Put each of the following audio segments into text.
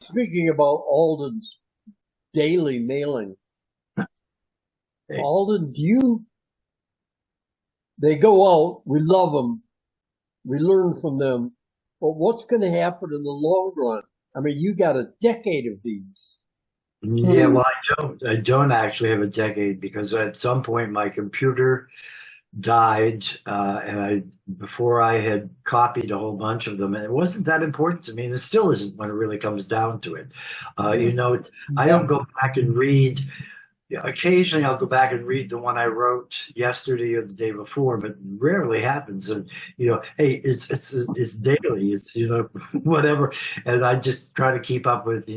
speaking about Alden's daily mailing, Hey. Alden, they go out, we love them, we learn from them, but what's going to happen in the long run? I mean, you got a decade of these. Yeah, well, I don't actually have a decade because at some point my computer died, and before I had copied a whole bunch of them, and it wasn't that important to me, and it still isn't when it really comes down to it. I don't go back and read. Yeah, occasionally I'll go back and read the one I wrote yesterday or the day before, but rarely happens. And hey, it's daily. It's whatever, and I just try to keep up with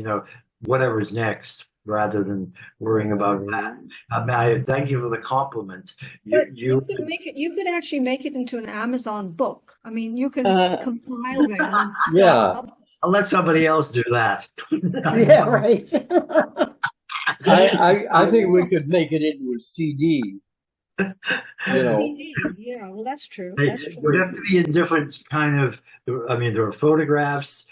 whatever's next rather than worrying about that. I thank you for the compliment. But you could make it. You could actually make it into an Amazon book. I mean, you can compile them. And Yeah. I'll let somebody else do that. Yeah, right. I think we could make it into a CD. CD. Yeah, well, that's true. That's It would true. have to be in different kind of. I mean, there are photographs.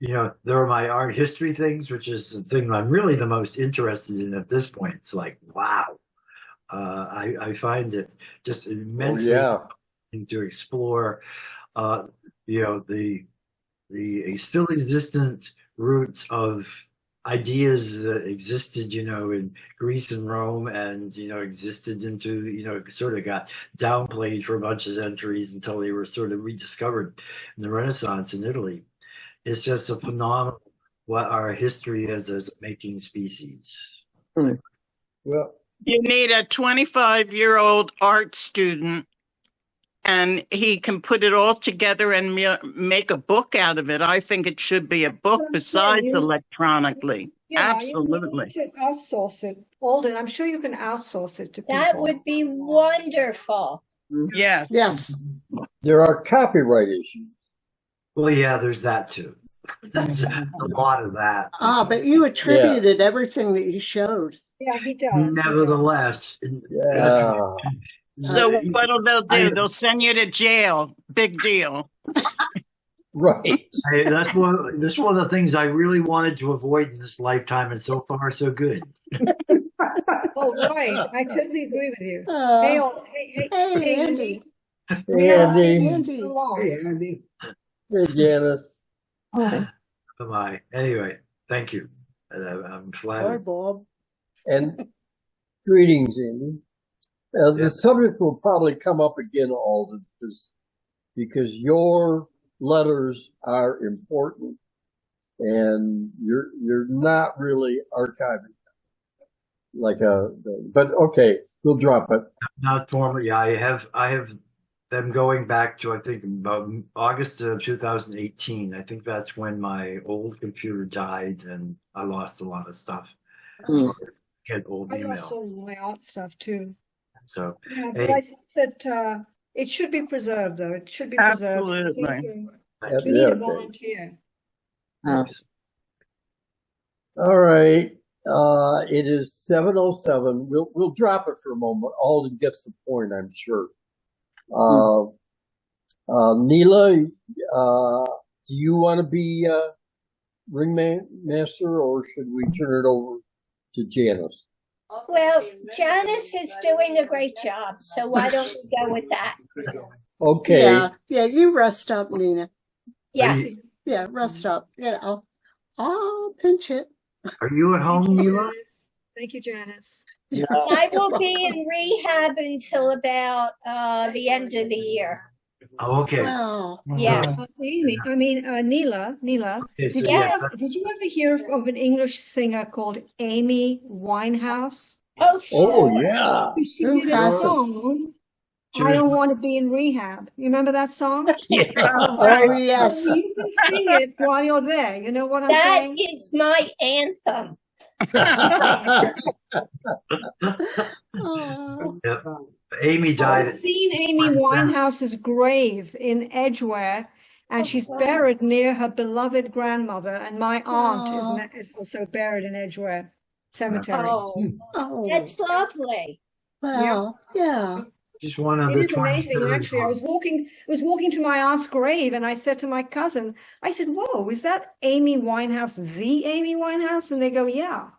There are my art history things, which is the thing I'm really the most interested in at this point. It's like, wow. I find it just immensely interesting to explore, the still existent roots of ideas that existed, in Greece and Rome, and existed into, sort of got downplayed for a bunch of centuries until they were sort of rediscovered in the Renaissance in Italy. It's just a phenomenal what our history is as a making species. Well, You need a 25-year-old art student, and he can put it all together and make a book out of it. I think it should be a book besides electronically. Yeah, Absolutely. You should outsource it. Alden, I'm sure you can outsource it to people. That would be wonderful. Yes. Yes. there are copyright issues. Well, yeah, there's that too. There's a lot of that. But you attributed everything that you showed. Yeah, he does. Nevertheless, So what'll they'll do? They'll send you to jail. Big deal. Right. that's one of the things I really wanted to avoid in this lifetime, and so far, so good. Oh, right. I totally agree with you. Hey, Andy. We haven't seen you in Andy. so long. Hey, Andy. Hey, Janice. Bye. Anyway, thank you. I'm Hi, flattered. Bob. And greetings, Andy. The subject will probably come up again, Alden, because your letters are important, and you're not really archiving but okay, we'll drop it. Not formally. Yeah, I have them going back to, I think, about August of 2018. I think that's when my old computer died and I lost a lot of stuff. Get old I lost email. all my art stuff too. So Yeah, but I think that it should be preserved, though. It should be preserved. I think, Absolutely. we need a volunteer. thanks. All right. It is 7:07. We'll drop it for a moment. Alden gets the point, I'm sure. Neela, do you want to be ringmaster, or should we turn it over to Janice? Well, Janice is doing a great job, so why don't we go with that? Okay. Yeah, you rest up, Nina. Yeah. Yeah, rest up. Yeah, I'll pinch it. Are you at home, Neela? Thank you, Janice. I will be in rehab until about the end of the year. Oh, okay. Wow. Yeah. Neela, Okay, so did you ever hear of an English singer called Amy Winehouse? Oh, sure. Oh, yeah. She Who did a hasn't? song, I Don't Want to Be in Rehab. You remember that song? Oh, yes. So you can sing it while you're there. You know what I'm That saying? is my anthem. Oh. Yep. Amy died. I've seen Amy Winehouse's grave in Edgware, and she's buried near her beloved grandmother. And my aunt is also buried in Edgware Cemetery. Oh, Oh. that's lovely. Well, yeah. She's one of It the is amazing, 23rd actually. I was walking to my aunt's grave, and I said to my cousin, I said, "Whoa, is that Amy Winehouse, the Amy Winehouse?" And they go, "Yeah."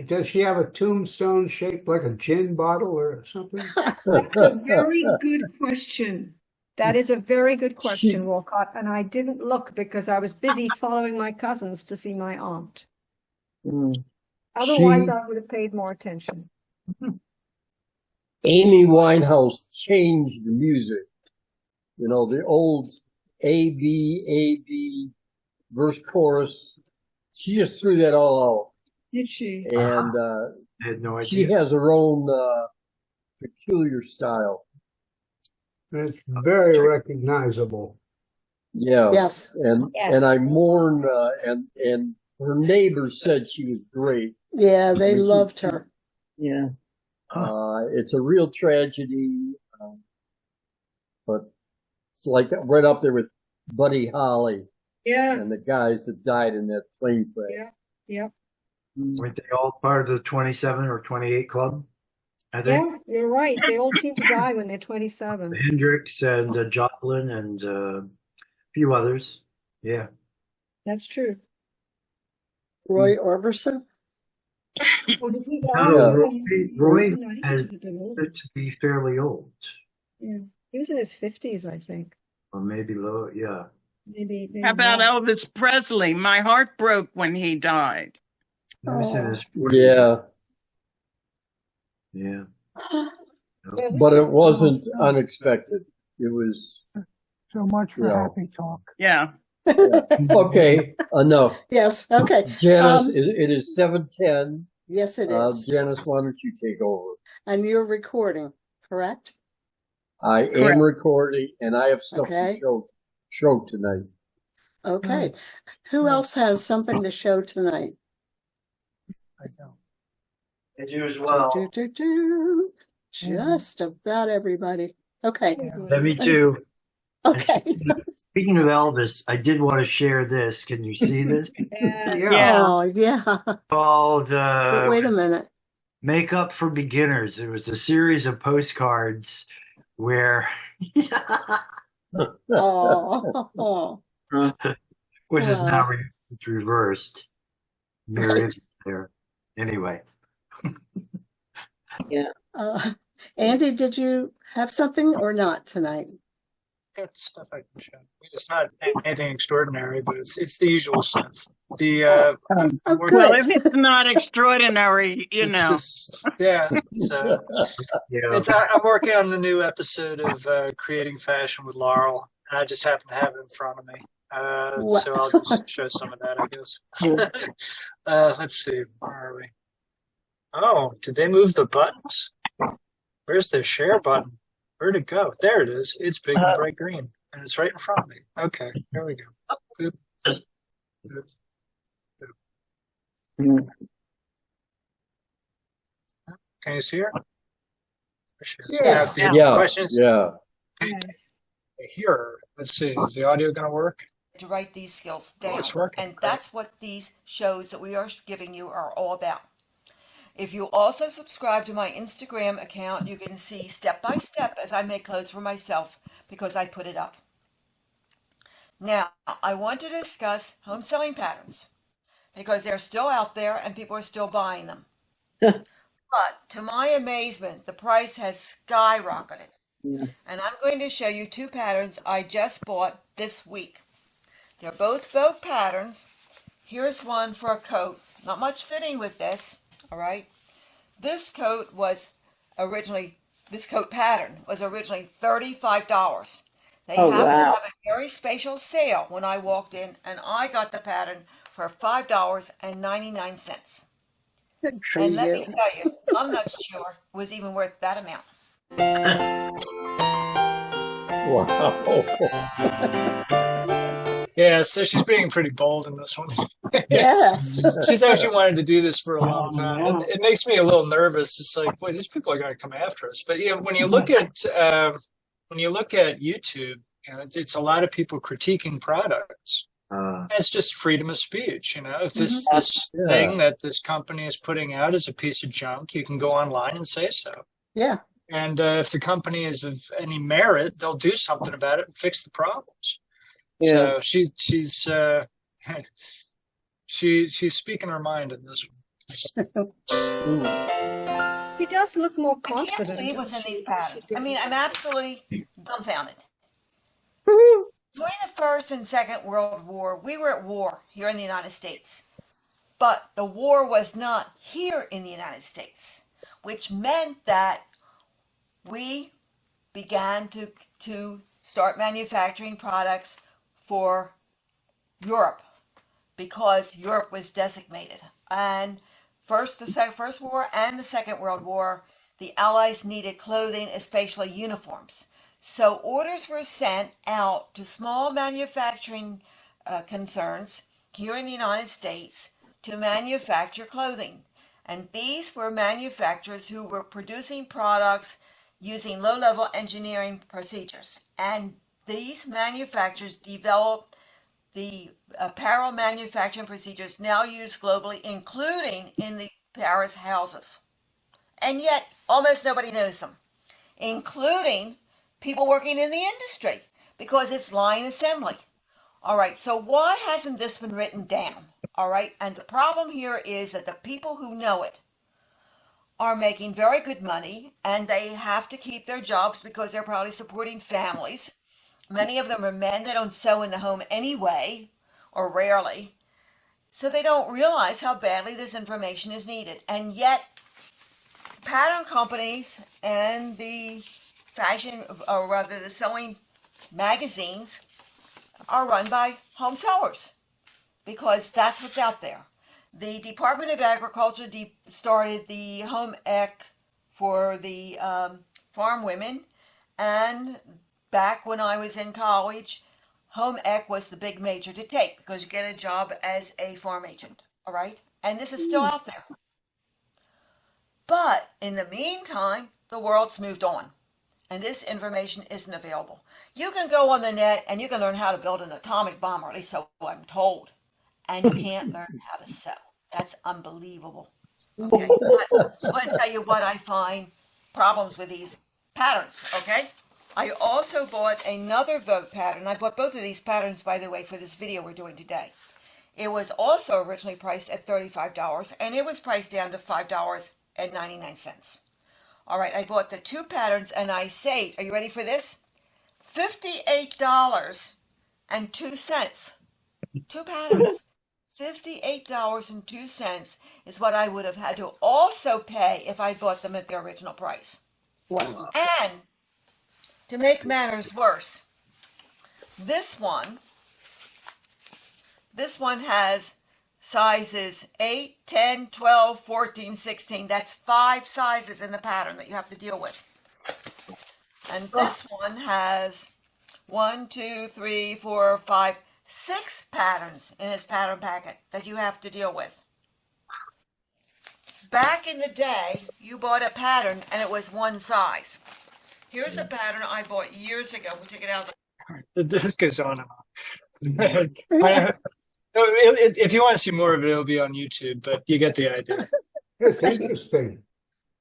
Does she have a tombstone shaped like a gin bottle or something? That's a very good question. That is a very good question, She- Walcott. And I didn't look because I was busy following my cousins to see my aunt. Otherwise, She, I would have paid more attention. Amy Winehouse changed the music. You know, the old A, B, verse, chorus. She just threw that all Did she? out. And I had no she idea. has her own peculiar style. It's very recognizable. Yeah. Yes. And Yeah. and I mourn and her neighbors said she was great. Yeah, they We should- loved her. Yeah. It's a real tragedy, but it's like right up there with Buddy Holly Yeah, and the guys that died in that plane crash. yeah, yeah. Weren't they all part of the 27 or 28 club? I think. Yeah, you're right. They all seem to die when they're 27. Hendrix and Joplin and a few others. Yeah. That's true. Roy Orbison. Oh, did he No, die? Roy No, I think he has was a bit older. it to be fairly old, Yeah. He was in his 50s, I think. or maybe low. Yeah. Maybe How about more. Elvis Presley? My heart broke when he died. He was in his 40s. Yeah, Yeah. Yeah, but it wasn't unexpected. It was So much for Yeah. happy talk. Yeah. okay. Enough. Yes. Okay. Janice, Um, it is 7:10. Yes, it is. Janice, why don't you take over? And you're recording, correct? I am Correct. recording, and I have stuff Okay. to show tonight. Okay. Who else has something to show tonight? I don't. And you as well. Do. Just about everybody. Okay. Yeah, me too. Okay. Speaking of Elvis, I did want to share this. Can you see this? Yeah. Yeah. Oh, yeah. Called But wait a minute. Makeup for Beginners. It was a series of postcards where, Oh. which is now reversed. There is there. Anyway. Andy, did you have something or not tonight? Got stuff I can show. It's not anything extraordinary, but it's the usual stuff. The Oh, work- Well, good. if it's not extraordinary, you it's know. just- yeah. Yeah. I'm working on the new episode of Creating Fashion with Laurel, and I just happen to have it in front of me. Wow. So I'll just show some of that, I guess. Let's see, where are we? Oh, did they move the buttons? Where's the share button? Where'd it go? There it is. It's big and bright green, and it's right in front of me. Okay, here we go. Boop. Boop. Boop. Can you see her? There she is. Yes. Now, Yeah, questions? yeah. Yes. Hear her. Let's see. Is the audio going to work? To write these skills Oh, down. it's working. And that's what these shows that we are giving you are all about. If you also subscribe to my Instagram account, you can see step by step as I make clothes for myself because I put it up. Now, I want to discuss home sewing patterns because they're still out there and people are still buying them. But to my amazement, the price has skyrocketed. Yes. And I'm going to show you two patterns I just bought this week. They're both faux patterns. Here's one for a coat. Not much fitting with this, all right? This coat pattern was originally $35. They happened to have a very special sale when I walked in, and I got the pattern for $5.99. Good for And let me you. tell you, I'm not sure it was even worth that amount. Wow. Yeah, so she's being pretty bold in this one. Yes. She's actually wanted to do this for a long Oh, time. yeah. And it makes me a little nervous. It's like, boy, these people are going to come after us. But when you look at YouTube, it's a lot of people critiquing products. It's just freedom of speech. If this thing that this company is putting out is a piece of junk, you can go online and say so. Yeah. And if the company is of any merit, they'll do something about it and fix the problems. Yeah. So she's speaking her mind in this one. He does look more I can't confident. believe what's in doesn't these he? patterns. I mean, I'm absolutely dumbfounded. Woohoo. During the First and Second World War, we were at war here in the United States. But the war was not here in the United States, which meant that we began to start manufacturing products for Europe because Europe was decimated. And First War and the Second World War, the Allies needed clothing, especially uniforms. So orders were sent out to small manufacturing concerns here in the United States to manufacture clothing. And these were manufacturers who were producing products using low-level engineering procedures. And these manufacturers developed the apparel manufacturing procedures now used globally, including in the Paris houses. And yet, almost nobody knows them, including people working in the industry, because it's line assembly. All right, so why hasn't this been written down? All right, and the problem here is that the people who know it are making very good money, and they have to keep their jobs because they're probably supporting families. Many of them are men that don't sew in the home anyway, or rarely, so they don't realize how badly this information is needed. And yet, pattern companies and the fashion, or rather the sewing magazines, are run by home sewers because that's what's out there. The Department of Agriculture started the home ec for the farm women, and back when I was in college, home ec was the big major to take because you get a job as a farm agent, all right? And this is still out there. But in the meantime, the world's moved on, and this information isn't available. You can go on the net and you can learn how to build an atomic bomb, or at least so I'm told, and you can't learn how to sew. That's unbelievable. Okay, but I'm going to tell you what I find problems with these patterns, okay? I also bought another vote pattern. I bought both of these patterns, by the way, for this video we're doing today. It was also originally priced at $35, and it was priced down to $5.99. All right, I bought the two patterns, and I saved, are you ready for this? $58.02. Two patterns. $58.02 is what I would have had to also pay if I bought them at their original price. Wow. And to make matters worse, this one has sizes 8, 10, 12, 14, 16. That's 5 sizes in the pattern that you have to deal with. And this one has 1, 2, 3, 4, 5, 6 patterns in its pattern packet that you have to deal with. Back in the day, you bought a pattern and it was one size. Here's a pattern I bought years ago. We'll take it out of the... This goes on and on. If you want to see more of it, it'll be on YouTube, but you get the idea. It's interesting.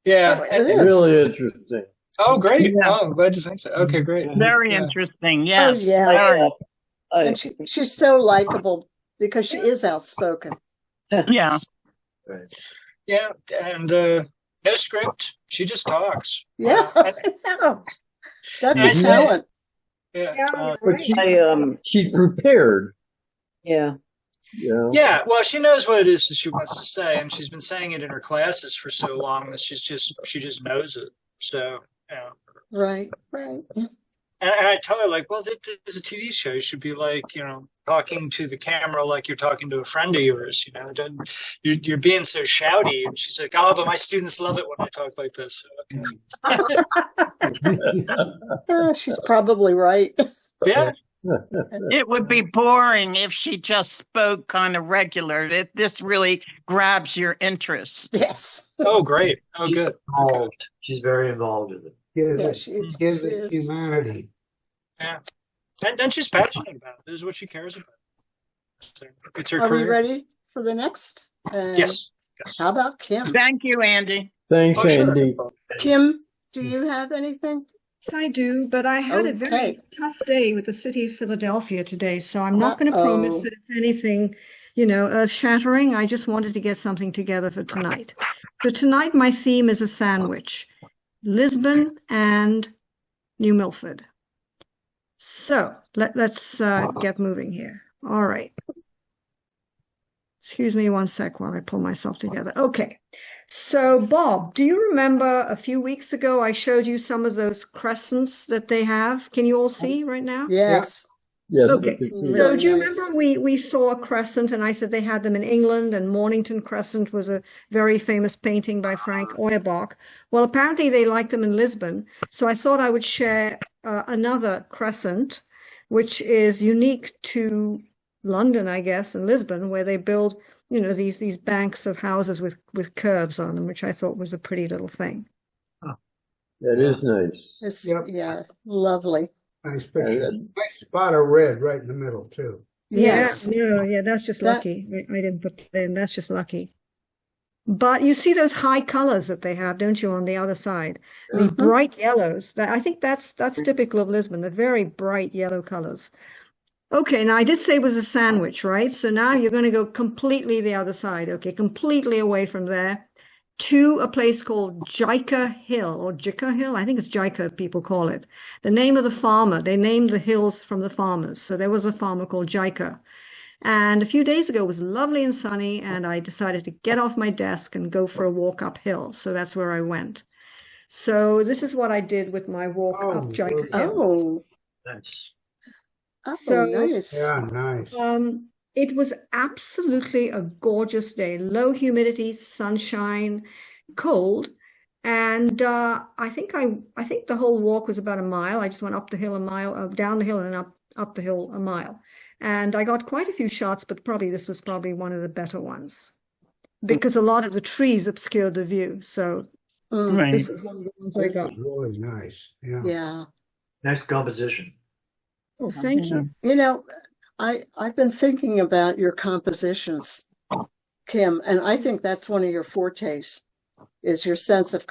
Yeah. It is. Really interesting. Oh, great. Yeah. Oh, I'm glad you think so. Okay, great. Very Yeah. interesting. Yes. Oh, yeah. Very. And she's so likable because she is outspoken. Yeah. Right. Yeah, and no script. She just talks. Yeah. And- That's Yeah, a talent. yeah. Yeah, But she's prepared. Yeah. You know? Yeah, well, she knows what it is that she wants to say, and she's been saying it in her classes for so long that she just knows it. So, yeah. Right, right. And I tell her, like, well, this is a TV show. You should be like, talking to the camera like you're talking to a friend of yours. You're being so shouty. And she's like, oh, but my students love it when I talk like this. Okay. She's probably right. Yeah. It would be boring if she just spoke kind of regular. This really grabs your interest. Yes. Oh, great. Oh, good. Involved. She's very involved with it. Yeah, Gives she it is. humanity. Yeah. And she's passionate about it. This is what she cares about. So it's her Are we career. ready for the next? Yes. How about Kim? Thank you, Andy. Thanks, Oh, sure. Andy. Kim, do you have anything? Yes, I do, but I had a very Okay. tough day with the city of Philadelphia today, so I'm not going to promise Uh-oh. that it's anything, earth-shattering. I just wanted to get something together for tonight. So tonight my theme is a sandwich, Lisbon and New Milford. So let's get moving here. All right. Excuse me one sec while I pull myself together. Okay. So, Bob, do you remember a few weeks ago I showed you some of those crescents that they have? Can you all see right now? Yes. Yes, we Okay. can see So Really do you nice. remember we saw a crescent and I said they had them in England, and Mornington Crescent was a very famous painting by Frank Auerbach. Well, apparently they like them in Lisbon. So I thought I would share another crescent, which is unique to London, I guess, and Lisbon, where they build, these banks of houses with curves on them, which I thought was a pretty little thing. that is nice. It's, Yep. yeah, lovely. Nice picture. Nice spot of red right in the middle too. Yes. Yeah, that's just That- lucky. I didn't put that in. That's just lucky. But you see those high colors that they have, don't you, on the other side? The Mhm. bright yellows. I think that's typical of Lisbon, the very bright yellow colors. Okay, now I did say it was a sandwich, right? So now you're going to go completely the other side, okay, completely away from there to a place called Jica Hill or Jica Hill. I think it's Jica, people call it. The name of the farmer, they named the hills from the farmers. So there was a farmer called Jica. And a few days ago it was lovely and sunny, and I decided to get off my desk and go for a walk uphill. So that's where I went. So this is what I did with my walk up Oh, Jica Hill. Oh, Nice. So, nice. Yeah, nice. It was absolutely a gorgeous day. Low humidity, sunshine, cold, and I think the whole walk was about a mile. I just went up the hill a mile, down the hill, and then up the hill a mile. And I got quite a few shots, but this was probably one of the better ones because a lot of the trees obscured the view. So Right. this is one of the ones I This got. is really nice. Yeah. Yeah. Nice composition. Oh, thank you. You know, I've been thinking about your compositions, Kim, and I think that's one of your fortes, is your sense of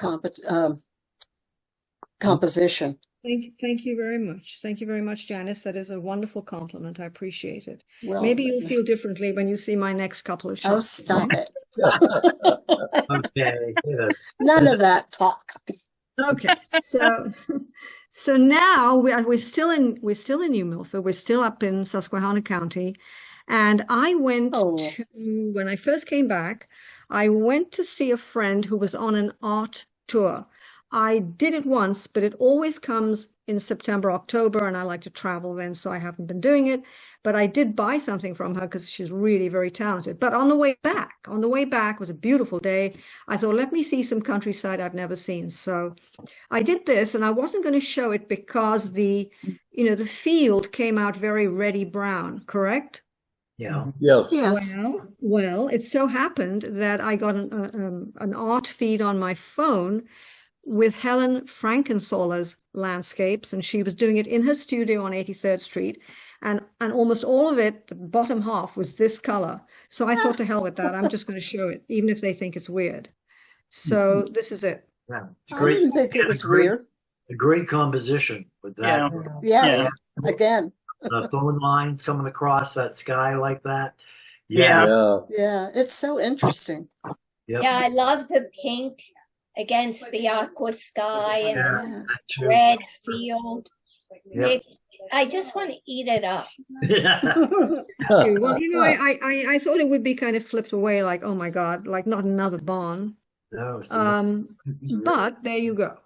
composition. Thank you very much. Thank you very much, Janice. That is a wonderful compliment. I appreciate it. Well, Maybe you'll feel differently when you see my next couple of oh, shots. stop it. Okay. Yes. None of that talk. Okay, so now we're still in New Milford. We're still up in Susquehanna County, and I went to when I first came back, I went to see a friend who was on an art tour. I did it once, but it always comes in September, October, and I like to travel then, so I haven't been doing it. But I did buy something from her because she's really very talented. But on the way back, it was a beautiful day. I thought, let me see some countryside I've never seen. So I did this, and I wasn't going to show it because the field came out very reddy brown, correct? Yeah. Yes. Yes. Well, it so happened that I got an art feed on my phone with Helen Frankenthaler's landscapes, and she was doing it in her studio on 83rd Street. And almost all of it, the bottom half, was this color. So I thought, to hell with that. I'm just going to show it, even if they think it's weird. So this is it. Yeah. It's I great. didn't think it was Great. weird. A great composition with that. Yes, again. The phone lines coming across that sky like that. Yeah. Yeah, it's so interesting. Yep. Yeah, I love the pink against the aqua sky and Yeah, the that too. red field. Yep. I just want to eat it up. Yeah. Well, I thought it would be kind of flipped away, like, oh my God, like not another barn. No, so But there you go.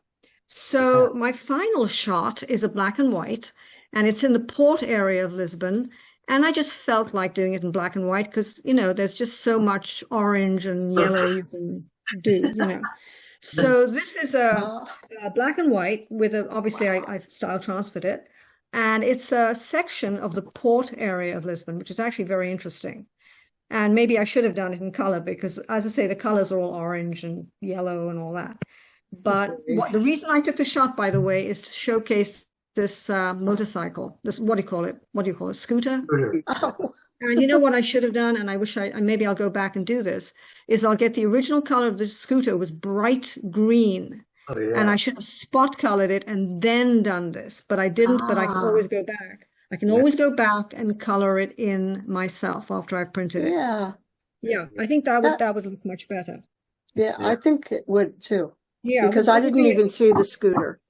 So my final shot is a black and white, and it's in the port area of Lisbon. And I just felt like doing it in black and white because, there's just so much orange and yellow you can do. So this is a black and white with obviously I've style transferred it. And it's a section of the port area of Lisbon, which is actually very interesting. And maybe I should have done it in color because, as I say, the colors are all orange and yellow and all that. But the reason I took the shot, by the way, is to showcase this motorcycle. This, what do you call it? Scooter? Oh, And you know what I should have done, and I wish maybe I'll go back and do this, is I'll get the original color of the scooter was bright green. Oh and yeah. I should have spot colored it and then done this, but I didn't. But I can always go back. I can always go back and color it in myself after I've printed it. Yeah. Yeah, I think that would look much better. Yeah, I think it would too. Yeah, Because I didn't even see the scooter.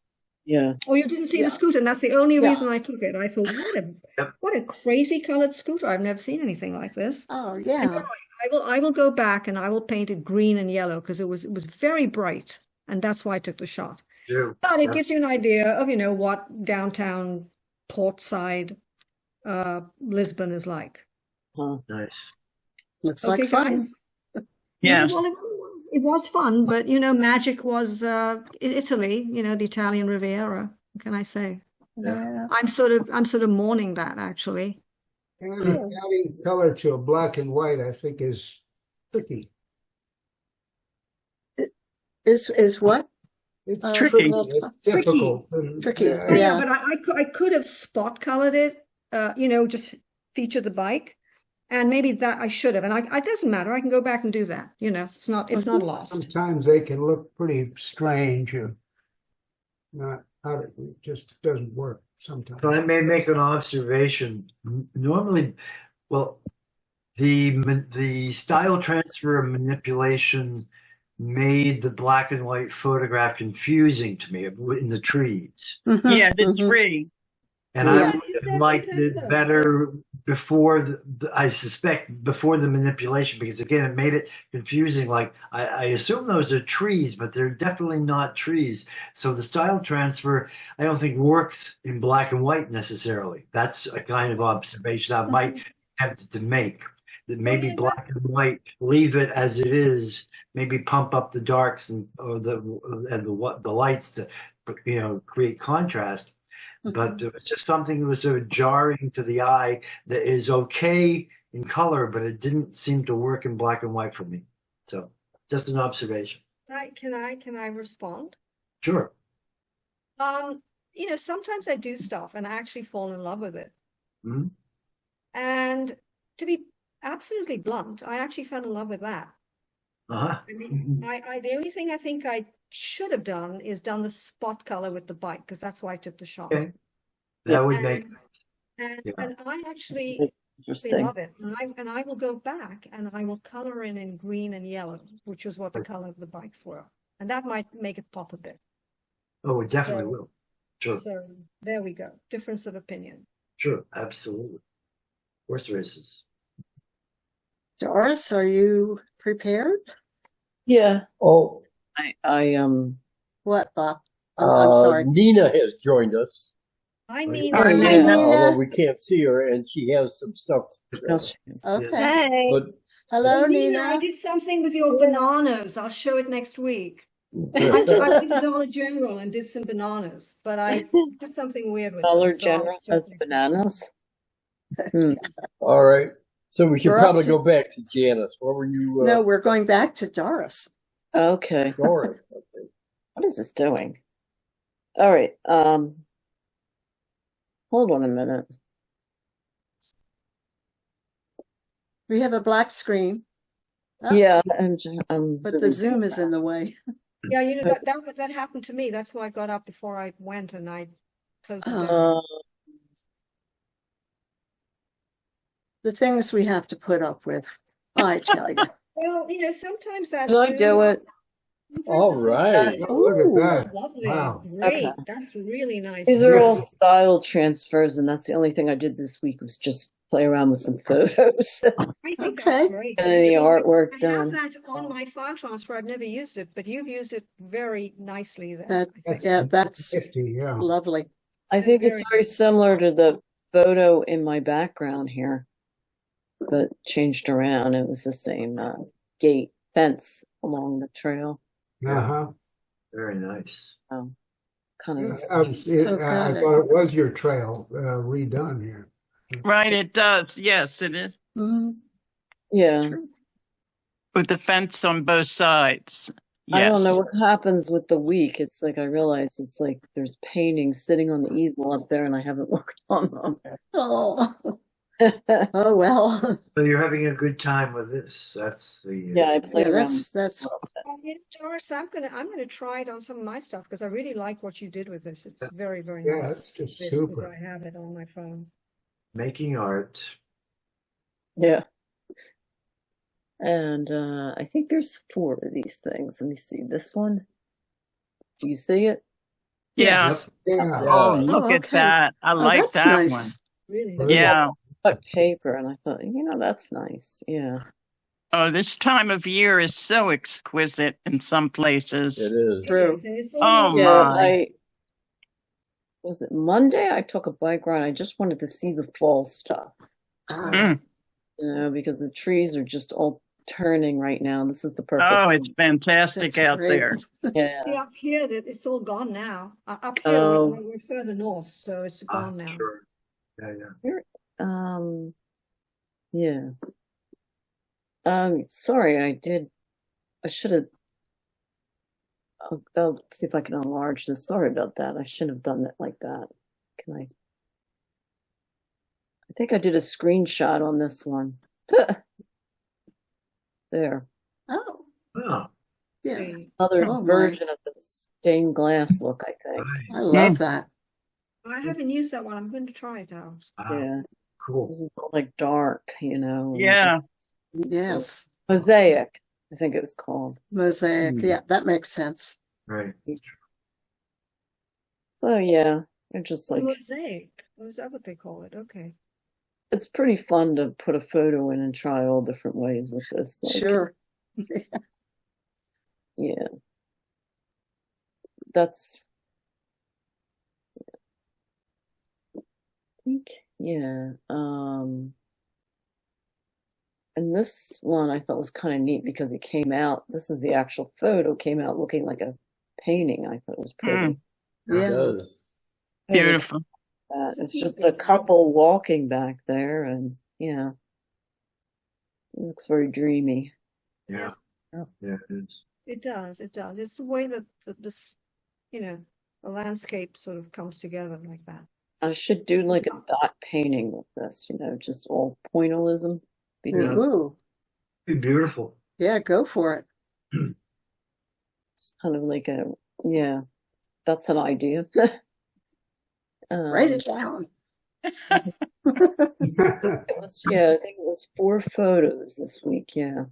Yeah. Oh, you didn't see the scooter, and that's the only Yeah. reason I took it. I thought, what a crazy colored scooter! I've never seen anything like this. Oh, And yeah. you're right. I will go back and I will paint it green and yellow because it was very bright, and that's why I took the shot. True. But it gives you an idea of what downtown Portside Lisbon is like. Nice. Looks Okay, like fun. guys. Yeah. Well, it was fun, but magic was Italy, the Italian Riviera. What can I say? Yeah. I'm sort of mourning that actually. And adding color to a black and white, I think, is tricky. Is what? It's tricky. It's difficult. Tricky. Yeah, Yeah. but I could have spot colored it, just feature the bike, and maybe that I should have. And it doesn't matter. I can go back and do that. It's not lost. Sometimes they can look pretty strange or not. It just doesn't work sometimes. But I may make an observation. Normally, well, the style transfer and manipulation made the black and white photograph confusing to me in the trees. Mhm, Yeah, the mhm. tree. And Yeah. I would have liked it better before I suspect before the manipulation, because again, it made it confusing. Like I assume those are trees, but they're definitely not trees. So the style transfer, I don't think works in black and white necessarily. That's a kind of observation I might be tempted to make. That maybe black and white, leave it as it is. Maybe pump up the darks and the lights to create contrast. But it was just something that was sort of jarring to the eye that is okay in color, but it didn't seem to work in black and white for me. So just an observation. Can I respond? Sure. Sometimes I do stuff and I actually fall in love with it. Mm-hmm. And to be absolutely blunt, I actually fell in love with that. Uh-huh. The only thing I think I should have done is done the spot color with the bike because that's why I took the shot. Okay. That would make and yeah. I actually Interesting. love it. And I will go back and I will color in green and yellow, which is what the color of the bikes were. And that might make it pop a bit. Oh, it definitely will. Sure. So there we go. Difference of opinion. Sure, absolutely. Horse races. Doris, are you prepared? Yeah. Oh, I What, Bob? I'm sorry. Nina has joined us, I mean, Oh, Nina. yeah. although we can't see her, and she has some stuff to show. Okay. Hey. But Hello, I Nina. did something with your bananas. I'll show it next week. I went to Dollar General and did some bananas, but I did something weird with Dollar them. So I'll General show it has next week. bananas. all right, so we should We're up probably to- go back to Janice. What were you? No, we're going back to Doris. Okay. Doris. Okay. What is this doing? All right. Hold on a minute. We have a black screen, Oh. Yeah, and but the Zoom is in the way. Yeah, that happened to me. That's why I got up before I went and I closed it down. The things we have to put up with, I tell you. Well, sometimes that Can I do it? All right. Look at that. Lovely, Wow. great. Okay. That's really nice. These are all style transfers, and that's the only thing I did this week was just play around with some photos I think Okay. that's great. and any artwork I have done. that on my file transfer. I've never used it, but you've used it very nicely there. That, I think. yeah, that's 50, yeah. lovely. I think it's Very very similar to the photo in my background here, but changed around. It was the same gate fence along the trail. Uh-huh. Very nice. Kind Yeah, of. I thought it was your trail redone here. Right, it does. Yes, it is. Mhm. Yeah. With the fence on both sides. I don't know Yes. what happens with the week. It's like I realize it's like there's paintings sitting on the easel up there, and I haven't worked on them. Oh, Oh, well. So you're having a good time with this. That's the Yeah, I played Yeah, around. that's Doris, I'm gonna try it on some of my stuff because I really like what you did with this. It's very, very Yeah, nice. it's just This, super. I have it on my phone. making art. Yeah. And I think there's 4 of these things. Let me see. This one. Do you see it? Yeah. yes. Yeah. Oh, Yeah. look Oh, at okay. that. I Oh, like that's that nice. Really one. Very Yeah. Cut paper, and I thought, that's nice. Yeah. Oh, this time of year is so exquisite in some It places. is. True. And it's Oh, almost Yeah, my. was it Monday? I took a bike ride. I just wanted to see the fall stuff, Ah, Mm. because the trees are just all turning right now. This is the perfect Oh, time. it's fantastic that's out great. there. Yeah. See, up here, that it's all gone now. Up here, Oh. we're further north, so it's gone now. Sure. Yeah, yeah. Here, yeah. Sorry, I should have. I'll see if I can enlarge this. Sorry about that. I shouldn't have done it like that. Can I? I think I did a screenshot on this one. There. Oh, Oh, yeah. Okay. Another Oh, my. version of the stained glass look, I think. right. I love that. I haven't used that one. I'm going to try it out. Yeah. Cool. This is all like dark, and Yeah. Yes. mosaic, I think it was called. Mosaic. Hmm. Yeah, that makes sense. Right. So yeah, they're just like, Mosaic. Oh, is that what they call it? Okay. it's pretty fun to put a photo in and try all different ways with this. Like, Sure. Yeah. That's, I think, yeah. And this one I thought was kind of neat because it came out, this is the actual photo, came out looking like a painting. I thought it was pretty. Mm. It Yeah. does. Beautiful. It's just a couple walking back there, and yeah, it looks very dreamy. Yeah. Yes. Yeah, it is. It does. It does. It's the way that this, the landscape sort of comes together like that. I should do like a dot painting with this, just all pointillism. Be neat. Ooh. Be beautiful. Yeah, go for it. It's kind of like yeah, that's an idea. Write it down. It was, I think it was 4 photos this week. Yeah.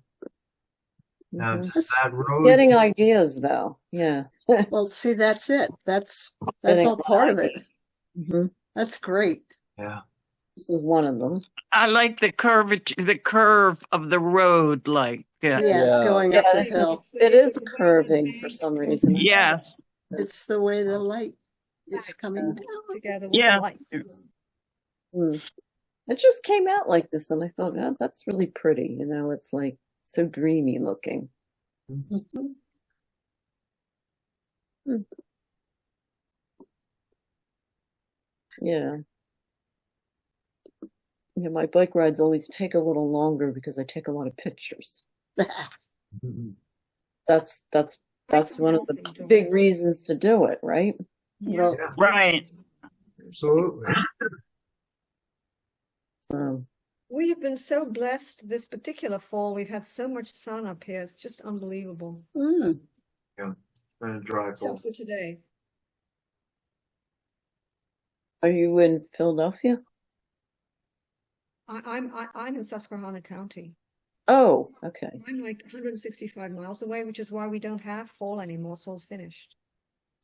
Now, Mhm. does that road, Getting ideas though. Yeah. Well, see, that's it. That's Getting all part of it. Mhm. That's great. yeah. This is one of them. I like the curve of the road, like, Yes, Yeah. going up the Yeah, hill. It is curving for some reason. yes. It's the way the light is coming down. Together with Yeah. the lights. It just came out like this, and I thought, that's really pretty. It's like so dreamy looking. Mhm. Yeah. Yeah, my bike rides always take a little longer because I take a lot of pictures. That's one of the big reasons to do it, right? Yeah. Well, Right. Absolutely. So We have been so blessed this particular fall. We've had so much sun up here. It's just unbelievable. mm, Been a dry Except fall. for today. are you in Philadelphia? I'm in Susquehanna County. Oh, okay. I'm like 165 miles away, which is why we don't have fall anymore. It's all finished.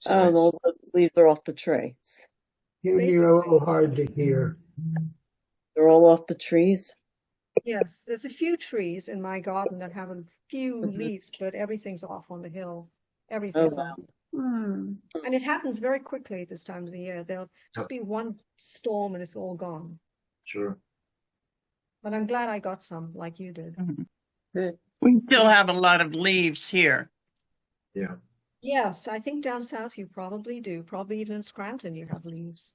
Oh, nice. the leaves are off the trees. You're a little hard to hear. They're all off the trees. Yes, there's a few trees in my garden that have a few Mhm. leaves, but everything's off on the hill. Everything's wow. off. Mm. And it happens very quickly at this time of the year. There'll just be one storm and it's all gone. Sure. But I'm glad I got some like you did. Good. We still have a lot of leaves here. Yeah. Yes, I think down south you probably do. Probably even in Scranton you have leaves.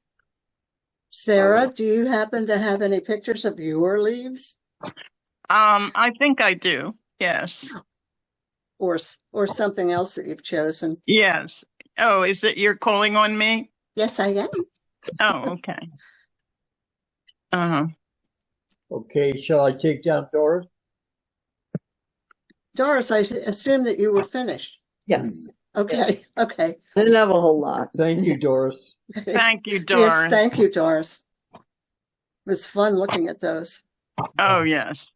Sarah, do you happen to have any pictures of your leaves I think I do. Yes. or something else that you've chosen? Yes. Oh, is it you're calling on me? Yes, I am. Oh, okay. Uh-huh. Okay, shall I take down Doris? Doris, I assume that you were finished. Yes. Okay, okay. Didn't have a whole lot. Thank you, Doris. Thank you, Yes, Doris. thank you, Doris. It was fun looking at those. Oh, yes.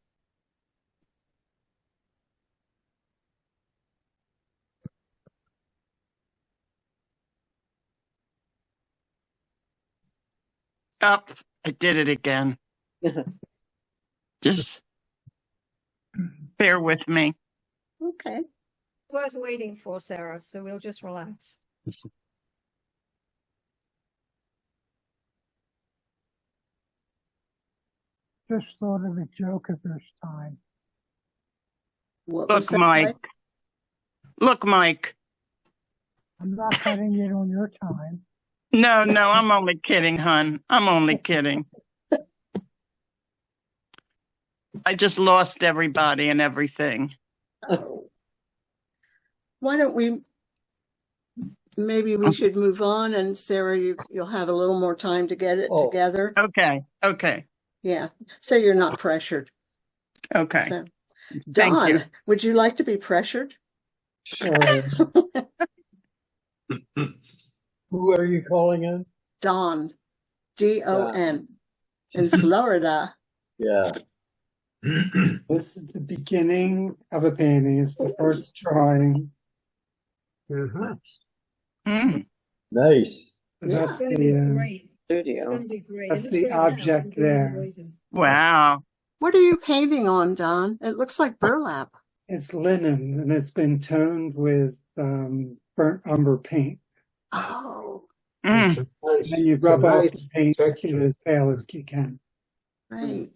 Up. I did it again. Just bear with me. Okay. Worth waiting for, Sarah, so we'll just relax. Just thought of a joke if there's time. What was Look, that, Mike. Look, Mike. I'm not cutting it on your time. No, I'm only kidding, hon. I'm only kidding. I just lost everybody and everything. Why don't maybe we should move on, and Sarah, you'll have a little more time to get it together. Okay. Yeah, so you're not pressured. Okay. So, Thank you. Don, would you like to be pressured? Sure. Who are you calling in? Don, Don, in Florida. Yeah. This is the beginning of a painting. It's the first drawing. Mm. Nice. That's It's going to be the great. It's Studio. going to be great. that's It the looks great now. object It's really there. amazing. Wow. What are you painting on, Don? It looks like burlap. It's linen, and it's been toned with burnt umber paint. Oh, Mm. And then you rub off the paint to keep it as pale as you can. right.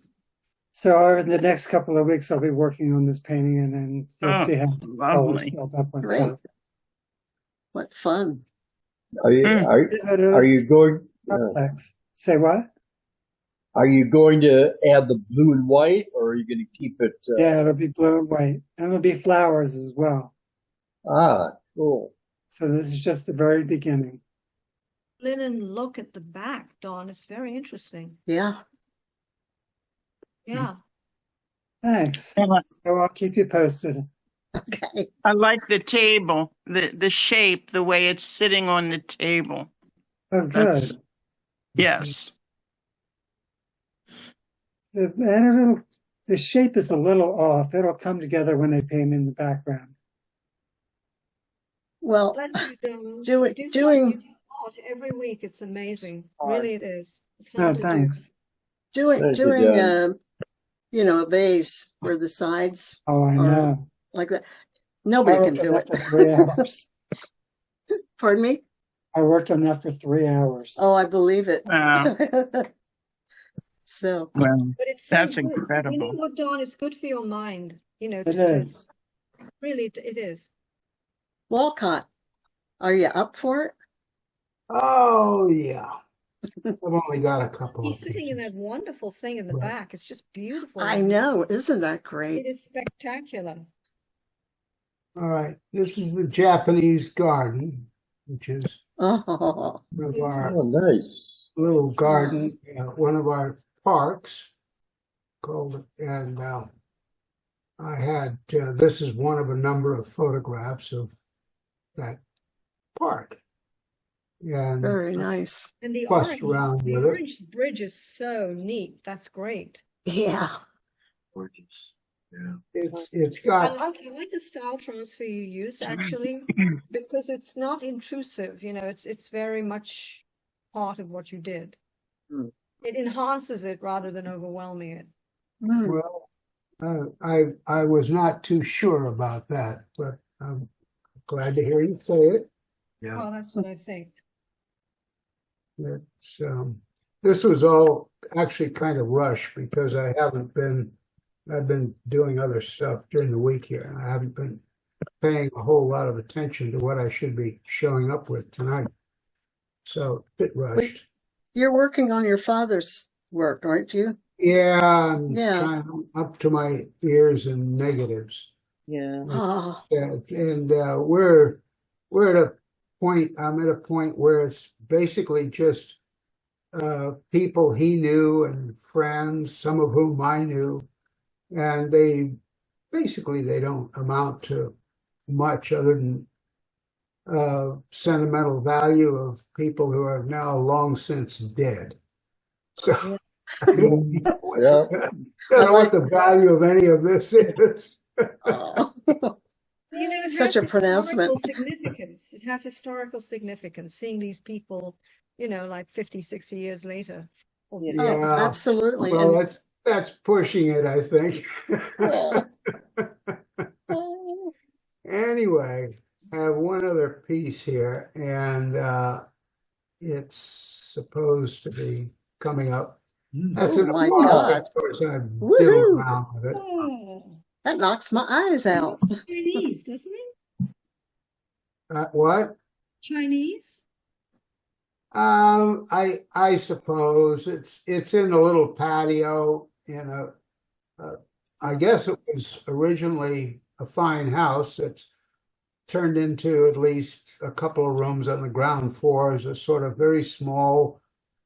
So in the next couple of weeks, I'll be working on this painting, and then you'll Oh, see how the colors lovely. build up on Great. top. What fun. Are you Mm. are you going? Complex. Say what? Are you going to add the blue and white, or are you going to keep it? Yeah, it'll be blue and white, and it'll be flowers as well. Cool. So this is just the very beginning. Linen look at the back, Dawn. It's very interesting. Yeah. Yeah. Thanks. Yeah. So I'll keep you posted. Okay. I like the table, the shape, the way it's sitting on the table. Oh, good. That's- Yes. The shape is a little off. It'll come together when they paint in the background. Well, Bless you, Dawn. doing- You do doing- art every week. It's amazing. Hard. Really, it is. It's Oh, hard to do. thanks. doing Thank you, doing Don. a vase where the sides Oh, I know. like that. Nobody I can worked on do that it. for 3 hours. Pardon me? I worked on that for 3 hours. Oh, I believe it. Wow. So, Well, But it's so That's good. You know incredible. what, Dawn? It's good for your mind. You know, It just to- is. really, it is. Walcott, are you up for it? Oh, yeah. I've only got a couple He's of sitting in pages. that wonderful thing in the Right. back. It's just beautiful. I know. Isn't that great? It is spectacular. All right. This is the Japanese garden, which is Oh, one of our Oh, nice. little garden, one of our parks called, and I had, this is one of a number of photographs of that park. And very nice. And the Fussed around the with it. orange bridge is so neat. That's great. Yeah. Gorgeous. Yeah. it's I got, like the style transfer you used actually, because it's not intrusive. You know, it's very much part of what you did. Hmm. It enhances it rather than overwhelming it. Mm. well, I was not too sure about that, but I'm glad to hear you say it. Yeah. Well, that's what I think. It's, this was all actually kind of rushed because I've been doing other stuff during the week here, and I haven't been paying a whole lot of attention to what I should be showing up with tonight. So, a bit rushed. You're working on your father's work, aren't you? Yeah, I'm Yeah. trying up to my ears in negatives. Yeah. Oh, And we're at a point, I'm at a point where it's basically just people he knew and friends, some of whom I knew, and they don't amount to much other than sentimental value of people who are now long since dead. So I don't know what the value of any of this is. Oh, You know, it such has a pronouncement. historical significance. It has historical significance, seeing these people, you know, like 50, 60 years later. Oh, Yeah, absolutely. well, And that's pushing it, I think. oh, Anyway, I have one other piece here, and it's supposed to be coming up. That's oh an my book. God. Of course, I diddled Woohoo! around with it. Oh, That knocks my eyes out. Chinese, doesn't it? What? Chinese? I suppose it's in a little patio in I guess it was originally a fine house that's turned into at least a couple of rooms on the ground floor as a sort of very small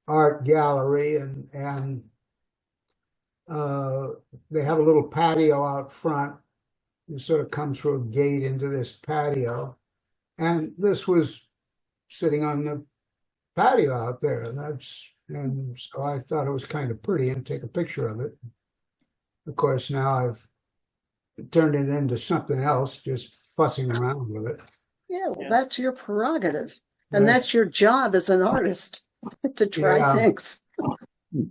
art gallery, and they have a little patio out front. You sort of come through a gate into this patio, and this was sitting on the patio out there, and so I thought it was kind of pretty and take a picture of it. Of course, now I've turned it into something else, just fussing around with it. Yeah, well, that's your prerogative. And that's your job as an artist, to try Yeah. things.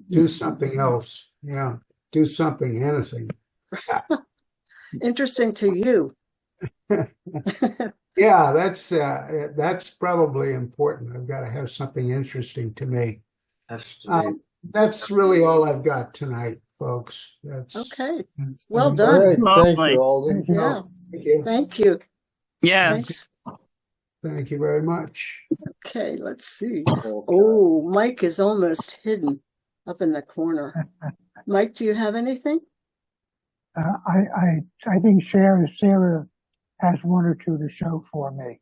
Do something else. Yeah, do something, anything. Interesting to you. Yeah, that's probably important. I've got to have something interesting to me. That's really all I've got tonight, folks. Okay. That's Well All done. right, thank Lovely. you, Alden. Yeah. Thank you. Thank you. Yes. Thanks. Thank you very much. Okay, let's see. Oh, Mike is almost hidden up in the corner. Mike, do you have anything? I think Sarah has one or two to show for me.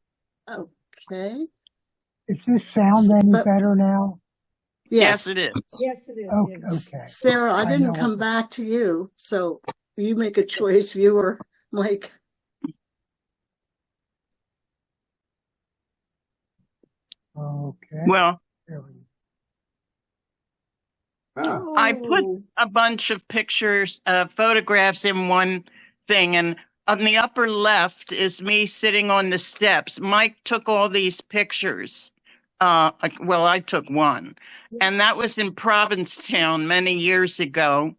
Okay. Is this sound any But- better now? Yes, Yes. it is. Yes, it is. Okay. Yes. Okay. Sarah, I I didn't know come it. back to you, so you make a choice, you or Mike. Okay. Well, There we go. Oh, I put a bunch of pictures, photographs in one thing, and on the upper left is me sitting on the steps. Mike took all these pictures. Well, I took one, and that was in Provincetown many years ago.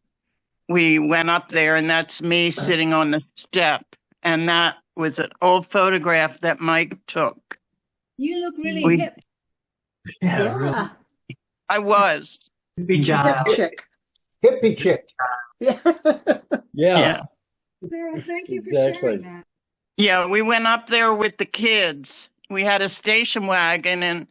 We went up there, and that's me sitting on the step, and that was an old photograph that Mike took. You look really We- hip. Yeah. I was. Be Hip chick. hippie chick. Yeah. Yeah. Sarah, thank you for Exactly. sharing that. Yeah, we went up there with the kids. We had a station wagon and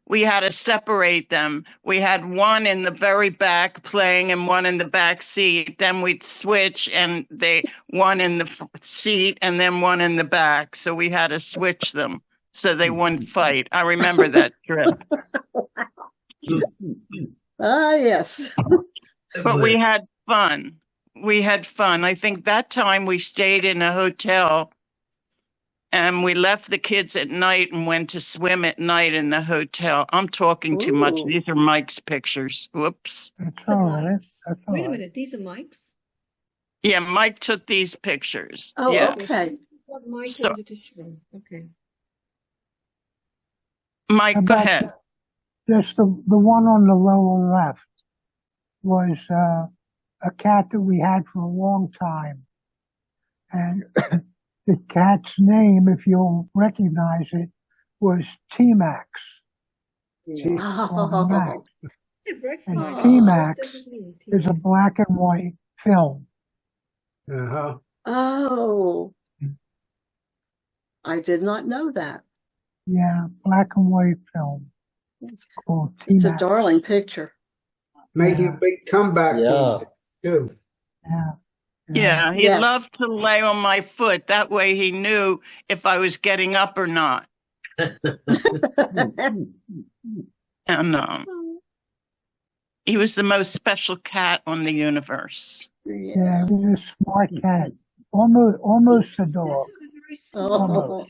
we had to separate them. We had one in the very back playing and one in the back seat. Then we'd switch and one in the seat and then one in the back. So we had to switch them so they wouldn't fight. I remember that trip. Ah, yes. But we had fun. We had fun. I think that time we stayed in a hotel and we left the kids at night and went to swim at night in the hotel. I'm talking too much. Ooh. These are Mike's pictures. Whoops. That's These are all right. Mike's. That's all Wait a right. minute, these are Mike's? Yeah, Mike took these pictures. Oh, Yeah. okay. What Mike So- wanted to show. Okay. Mike, go About ahead. Just the one on the lower left was a cat that we had for a long time. And the cat's name, if you'll recognize it, was T-Max. Oh, Max. I recognize And it. T-Max What does it mean, is a T-Max? black and white film. Uh-huh. oh. I did not know that. Yeah, black and white film It's, called it's a T-Max. darling picture. Making a big comeback Yeah. these days, too. Yeah. Yeah, he Yes. loved to lay on my foot. That way he knew if I was getting up or not. And He was the most special cat on the universe. Yeah, he was a smart cat. Almost a dog. Oh.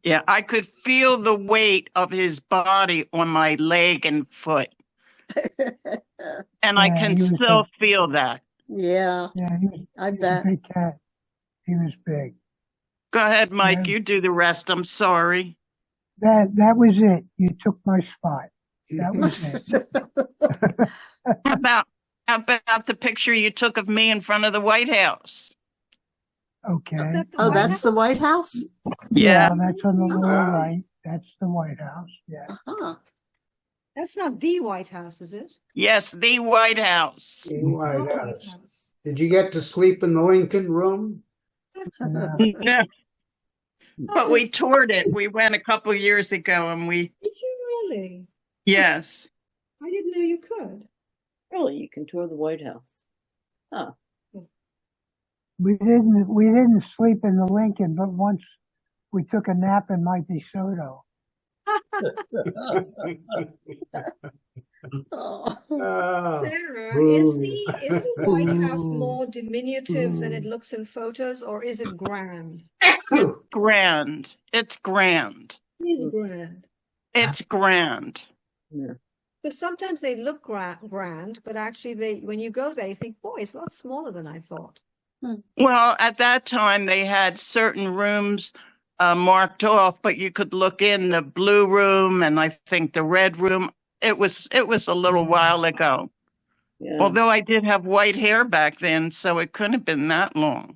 Yeah, I could feel the weight of his body on my leg and foot. And I Yeah, can he was still feel that. Yeah, Yeah, I he was a bet. big cat. He was big. Go ahead, Mike. Yeah. You do the rest. I'm sorry. That was it. You took my spot. That was it. How about the picture you took of me in front of the White House? Okay. Oh, that's the White House? Yeah. That's on the lower right. That's the White House. Yeah. Uh-huh. That's not the White House, is it? Yes, the White House. The White House. Did you get to sleep in the Lincoln Room? No. No. But we toured it. We went a couple years ago and we. Did you really? Yes. I didn't know you could. Really, you can tour the White House. Huh. We didn't sleep in the Lincoln, but once we took a nap in my DeSoto. Oh. Sarah, is the White House more diminutive than it looks in photos, or is it grand? It's grand. It's grand. It is grand. It's grand. Yeah. Because sometimes they look grand, but actually, when you go there, you think, boy, it's a lot smaller than I thought. Well, at that time, they had certain rooms marked off, but you could look in the blue room and I think the red room. It was a little while ago. Yeah. Although I did have white hair back then, so it couldn't have been that long.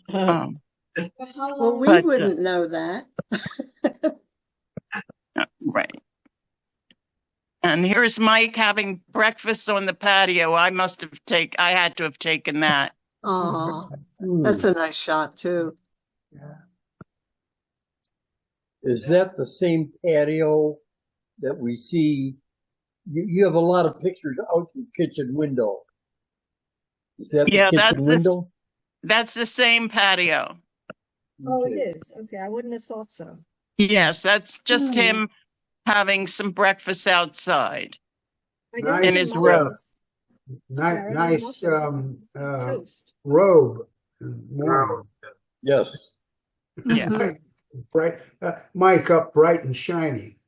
Well, we wouldn't know that. Right. And here's Mike having breakfast on the patio. I had to have taken that. Oh, that's a nice shot too. Yeah. Is that the same patio that we see? You have a lot of pictures out your kitchen window. Is that the kitchen window? That's the same patio. Oh, it is. Okay, I wouldn't have thought so. Yes, that's just him having some breakfast outside in his robe. Nice robe. Morning. Yes. Yeah. Bright, Mike up bright and shiny.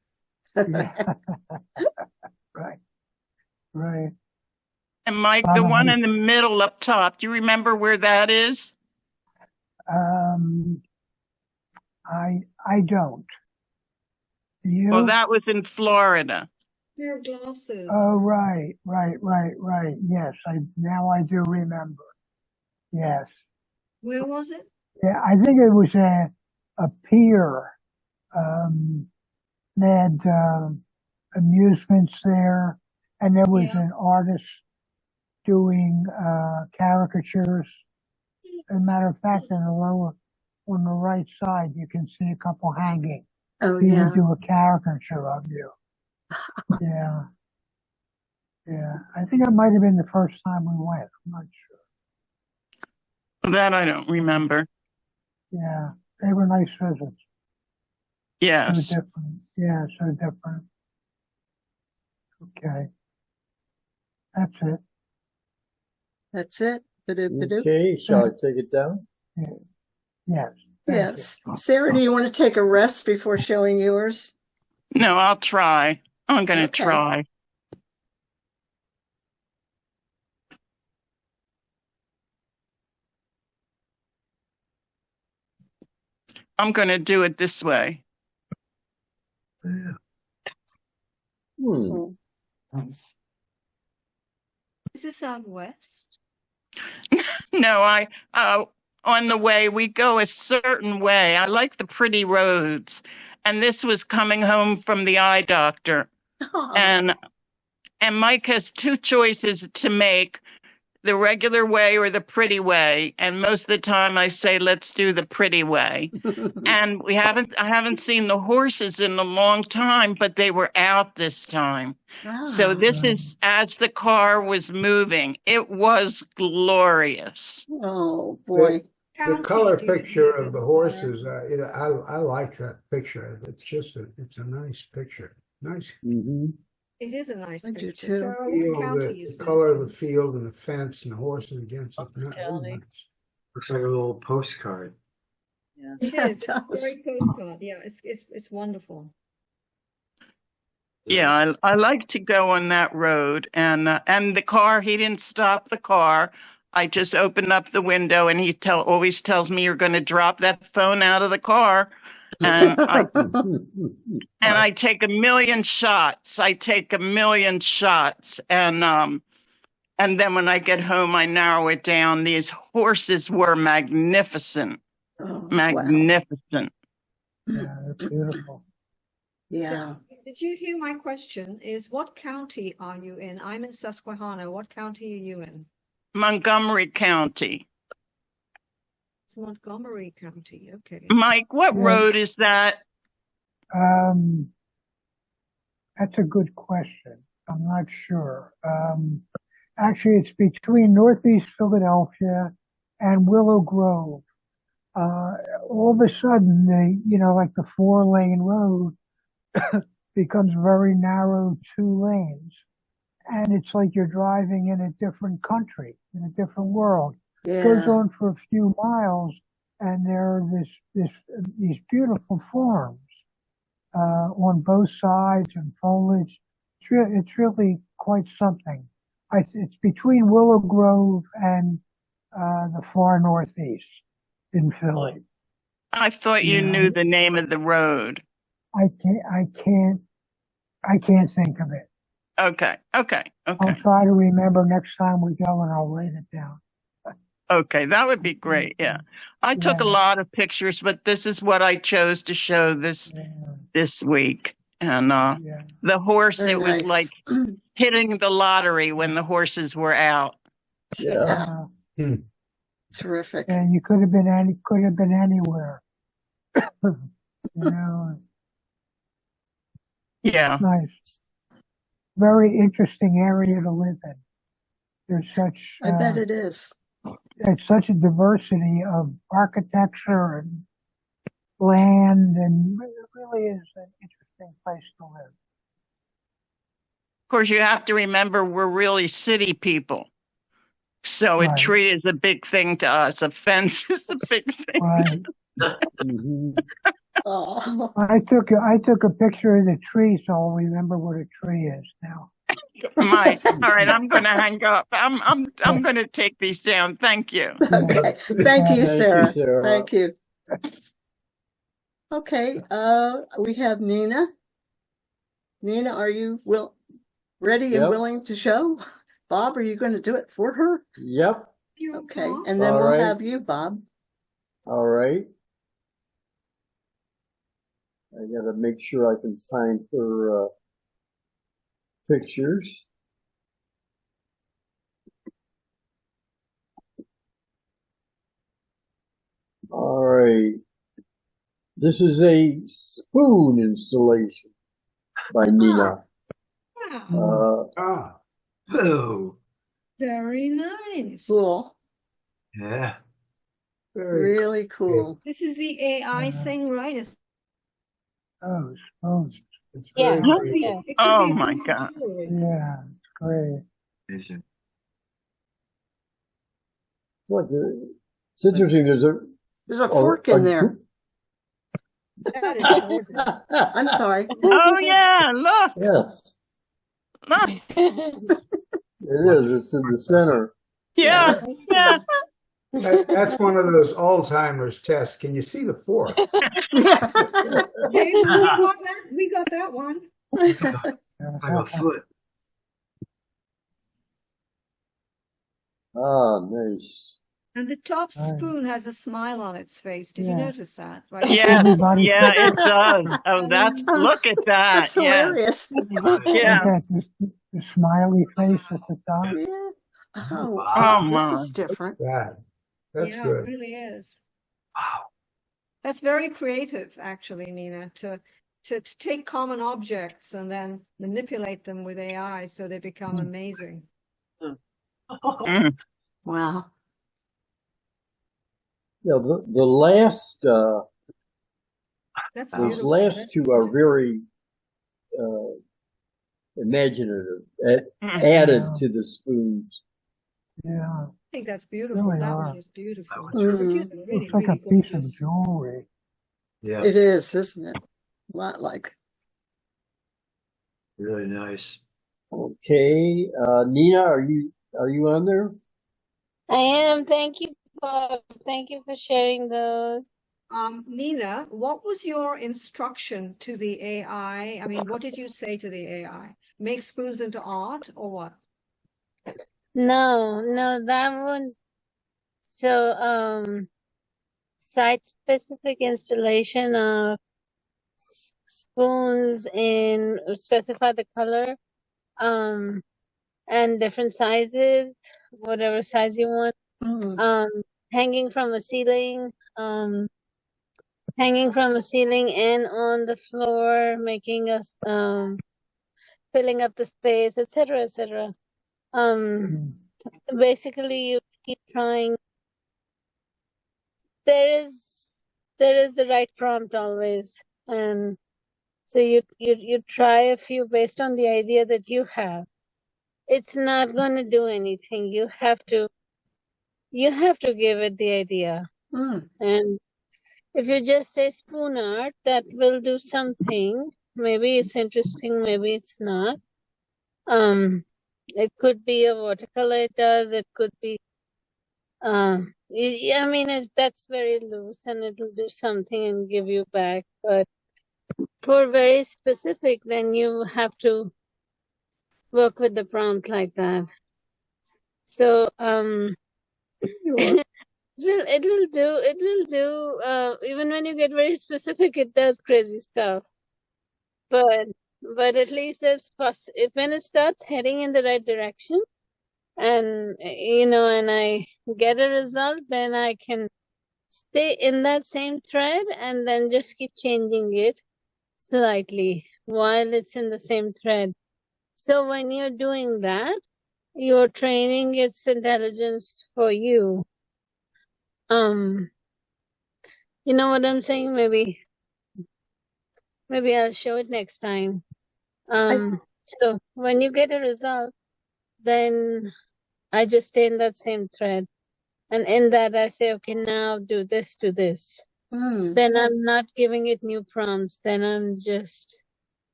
Right. And Mike, the one in the middle up top, do you remember where that is? I don't. You? Well, that was in Florida. Pair of glasses. Oh, right. Yes, now I do remember. Yes. Where was it? Yeah, I think it was a pier. They had amusements there, and there was an artist doing caricatures. As a matter of fact, in the lower, on the right side, you can see a couple hanging. Oh, He yeah. would do a caricature of you. Yeah. I think it might have been the first time we went. I'm not sure. That I don't remember. Yeah, they were nice visits. Yes. So different. Yeah, so different. Okay. That's it. That's it. Ba-doop-ba-doop. Okay, shall I take it down? Yes. Yes. Sarah, do you want to take a rest before showing yours? No, I'll try. I'm going to try. I'm going to do it this way. Is this out west? No, on the way, we go a certain way. I like the pretty roads. And this was coming home from the eye doctor. And Mike has two choices to make, the regular way or the pretty way. And most of the time I say, let's do the pretty way. And I haven't seen the horses in a long time, but they were out this time. So this is as the car was moving. It was glorious. Oh, boy. The color picture of the horses, I like that picture. It's a nice picture. Nice. Mm-hmm. It is a nice I do picture. too. Sarah, what Field, county is the color of this? the field and the fence and the horses against it. Bucks Very County. nice. Looks like a little postcard. Yeah. It Yeah, is. it It's does. very postcard. Yeah, it's wonderful. Yeah, I like to go on that road, and the car. He didn't stop the car. I just opened up the window, and he always tells me, "You're going to drop that phone out of the car," and I take a million shots. I take a million shots, and then when I get home, I narrow it down. These horses were magnificent, Oh, wow. magnificent. Yeah, they're beautiful. Yeah. Did you hear my question? Is what county are you in? I'm in Susquehanna. What county are you in? Montgomery County. It's Montgomery County. Okay. Mike, what Yeah. road is that? That's a good question. I'm not sure. Actually, it's between Northeast Philadelphia and Willow Grove. All of a sudden, like the 4-lane road becomes very narrow 2 lanes. And it's like you're driving in a different country, in a different world. It goes Yeah. on for a few miles, and there are these beautiful farms on both sides and foliage. It's really quite something. It's between Willow Grove and the far northeast in Philly. I thought you Yeah. knew the name of the road. I can't think of it. Okay. I'll try to remember next time we go, and I'll write it down. Okay, that would be great. Yeah. I took a Yeah. lot of pictures, but this is what I chose to show this week. And Yeah. the horse, Very it was nice. like hitting the lottery when the horses were out. Yeah. Terrific. And you could have been anywhere. You know, Yeah. nice. Very interesting area to live in. There's such I bet it is. it's such a diversity of architecture and land, and it really is an interesting place to live. Of course, you have to remember we're really city people. So a Right. tree is a big thing to us. A fence is a big thing. Right. Mhm. Oh. I took a picture of the tree, so I'll remember what a tree is now. Mike, all right, I'm going to hang up. I'm going to take these down. Thank you. Okay. Thank you, Thank you, Sarah. Sarah. Thank you. Okay. We have Nina. Nina, are you ready and Yep. willing to show? Bob, are you going to do it for her? Yep. Okay. And then All we'll right. have you, Bob. All right. I gotta make sure I can find her pictures. All right. This is a spoon installation by Nina. Wow. Ah, Oh, Very nice. Cool. yeah. very Really cool. This is the AI thing, right? Oh, spoons. It's Yeah. very It could creative. be- it could Oh be a my piece of God. jewelry. Yeah, it's great. Vision. Look, it's interesting. There's a fork in there. That is gorgeous. I'm sorry. Oh, yeah, look. Yes, Look. it is. It's in the center. Yeah. Yeah. That's one of those Alzheimer's tests. Can you see the fork? Yes, we got that one. Like a foot. Ah, nice. And the top Right. spoon has a smile on its face. Did you Yeah. notice that? Right. Yeah. Everybody Yeah, it does. Oh, look at that. That's Yeah. hilarious. Yeah. The smiley face at the top. Yeah. Oh, Oh, this my. is different. That's Yeah, good. it really is. Wow. That's very creative, actually, Nina, to take common objects and then manipulate them with AI so they become amazing. Mm. Wow. Yeah, the last That's those beautiful. last That's two are nice. very imaginative, added to the spoons. Yeah, I think that's beautiful. really That one are. is beautiful. Mm. Really, Looks like really a piece of gorgeous. jewelry. Yeah, It is, isn't it? A lot like. really nice. Okay, Nina, are you on there? I am. Thank you, Bob. Thank you for sharing those. Nina, what was your instruction to the AI? I mean, what did you say to the AI? Make spoons into art or what? No, that one. So, site-specific installation of spoons in specify the color, and different sizes, whatever size you want. Mm. Hanging from a ceiling, hanging from a ceiling and on the floor, making us, filling up the space, etc., etc. Basically, you keep trying. There is the right prompt always, and so you try a few based on the idea that you have. It's not going to do anything. You have to give it the idea. Mm. And if you just say spoon art, that will do something. Maybe it's interesting, maybe it's not. It could be a watercolor it does, it could be, I mean, that's very loose and it'll do something and give you back. But for very specific, then you have to work with the prompt like that. So, it will do, even when you get very specific, it does crazy stuff. But at least if when it starts heading in the right direction, and and I get a result, then I can stay in that same thread and then just keep changing it slightly while it's in the same thread. So when you're doing that, you're training its intelligence for you. You know what I'm saying? Maybe I'll show it next time. So when you get a result, then I just stay in that same thread. And in that I say, okay, now do this to this. Mm. Then I'm not giving it new prompts. Then I'm just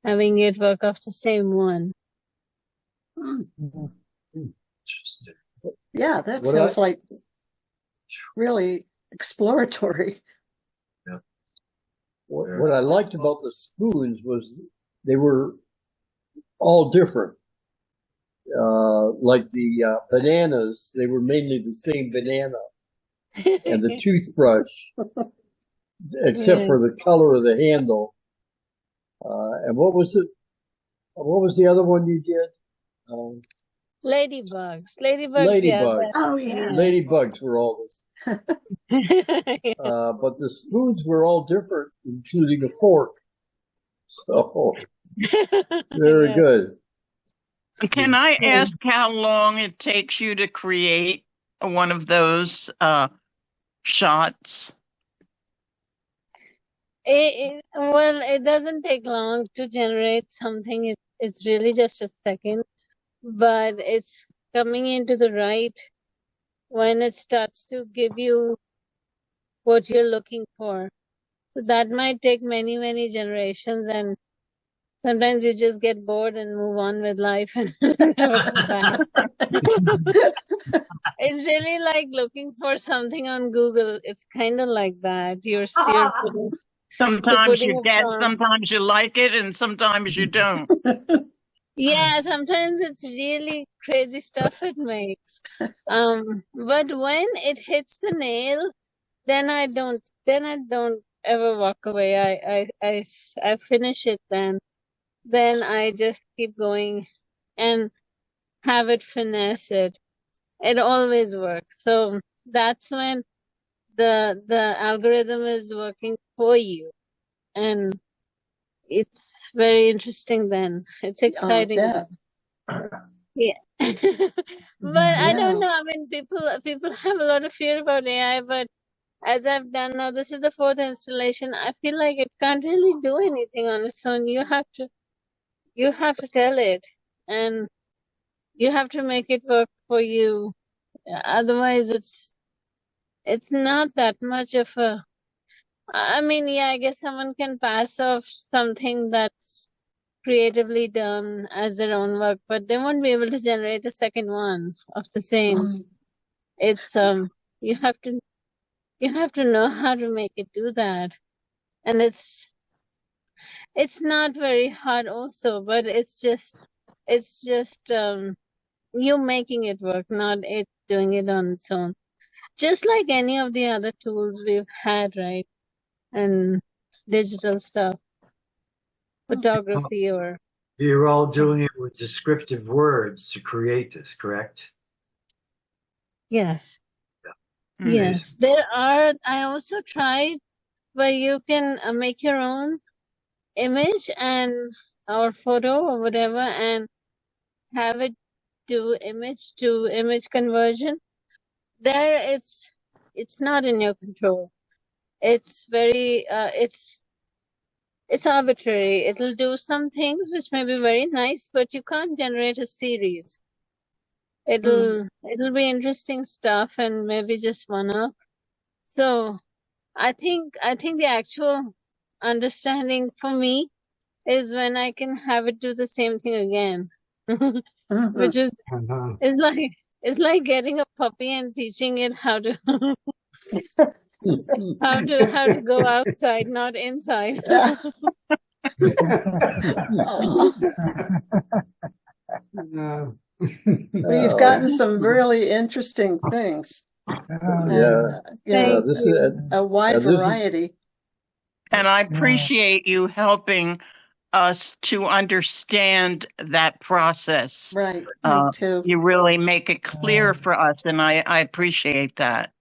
having it work off the same one. Mm. Interesting. Yeah, that What sounds I- like really exploratory. What I liked about the spoons was they were all different. Like the bananas, they were mainly the same banana, and the toothbrush, except for the color of the handle. And what was it? What was the other one you did? Ladybugs. Yeah. Ladybugs. Oh, yes. Ladybugs were all this. But the spoons were all different, including a fork. So very Yeah. good. Can I ask how long it takes you to create one of those shots? It doesn't take long to generate something. It's really just a second, but it's coming into the right when it starts to give you what you're looking for. So that might take many, many generations, and sometimes you just get bored and move on with life and never come back. It's really like looking for something on Google. It's kind of like that. You're Sometimes putting you a get, prompt. sometimes you like it, and sometimes you don't. Yeah, sometimes it's really crazy stuff it makes. But when it hits the nail, then I don't ever walk away. I finish it then. Then I just keep going and have it finesse it. It always works. So that's when the algorithm is working for you. And it's very interesting then. It's exciting. bet. Yeah. But I don't Yeah. know. I mean, people have a lot of fear about AI, but as I've done now, this is the fourth installation. I feel like it can't really do anything on its own. You you have to tell it, and you have to make it work for you. Otherwise, it's not that much of a. I mean, yeah, I guess someone can pass off something that's creatively done as their own work, but they won't be able to generate a second one of the same. It's you have to know how to make it do that, and it's not very hard also, but it's just you making it work, not it doing it on its own. Just like any of the other tools we've had, right? And digital stuff, photography, or You're all doing it with descriptive words to create this, correct? yes. Okay. Yes, there are. I also tried where you can make your own image and or photo or whatever, and have it do image to image conversion. There, it's not in your control. It's very it's arbitrary. It'll do some things which may be very nice, but you can't generate a series. It'll be interesting stuff and maybe just one off. So I think the actual understanding for me is when I can have it do the same thing again, which is like getting a puppy and teaching it how to how to go outside, not inside. Well, you've gotten some really interesting things. Yeah. This is a wide variety. And I appreciate you helping us to understand that process. Right. Me too. You really make it clear for us, and I appreciate that.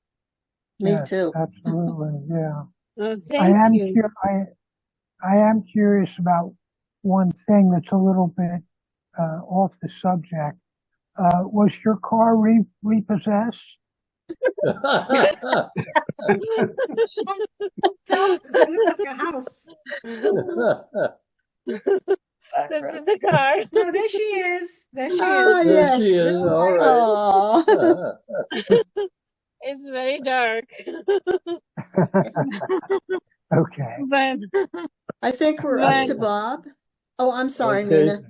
Me too. Absolutely, yeah. Thank you. I am curious about one thing that's a little bit off the subject. Was your car repossessed? It looks like a house. This is the car. No, there she is. There she is. Ah, yes. She is. All right. It's very dark. Okay. But I think we're up to Bob. Oh, I'm sorry, Okay. Nina.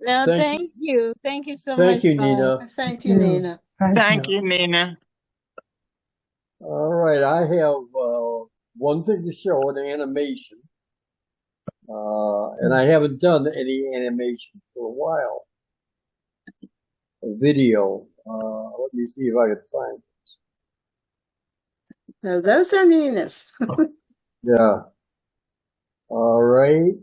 no, Thank thank you. Thank you so much. Thank you, Bob. Nina. Thank you, Nina. Thank you, Nina. All right, I have one thing to show, an animation. And I haven't done any animation for a while. A video. Let me see if I can find it. No, those are Nina's. Yeah. All right.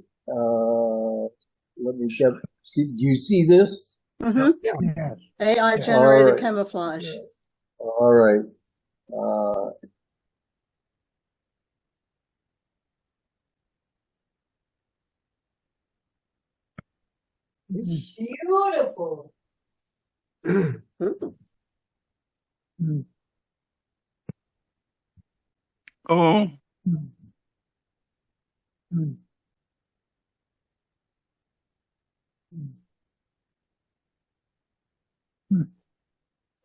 Let me get. Do you see this? Mm-hmm. Yes. AI generated right. camouflage. All right. Beautiful. Oh,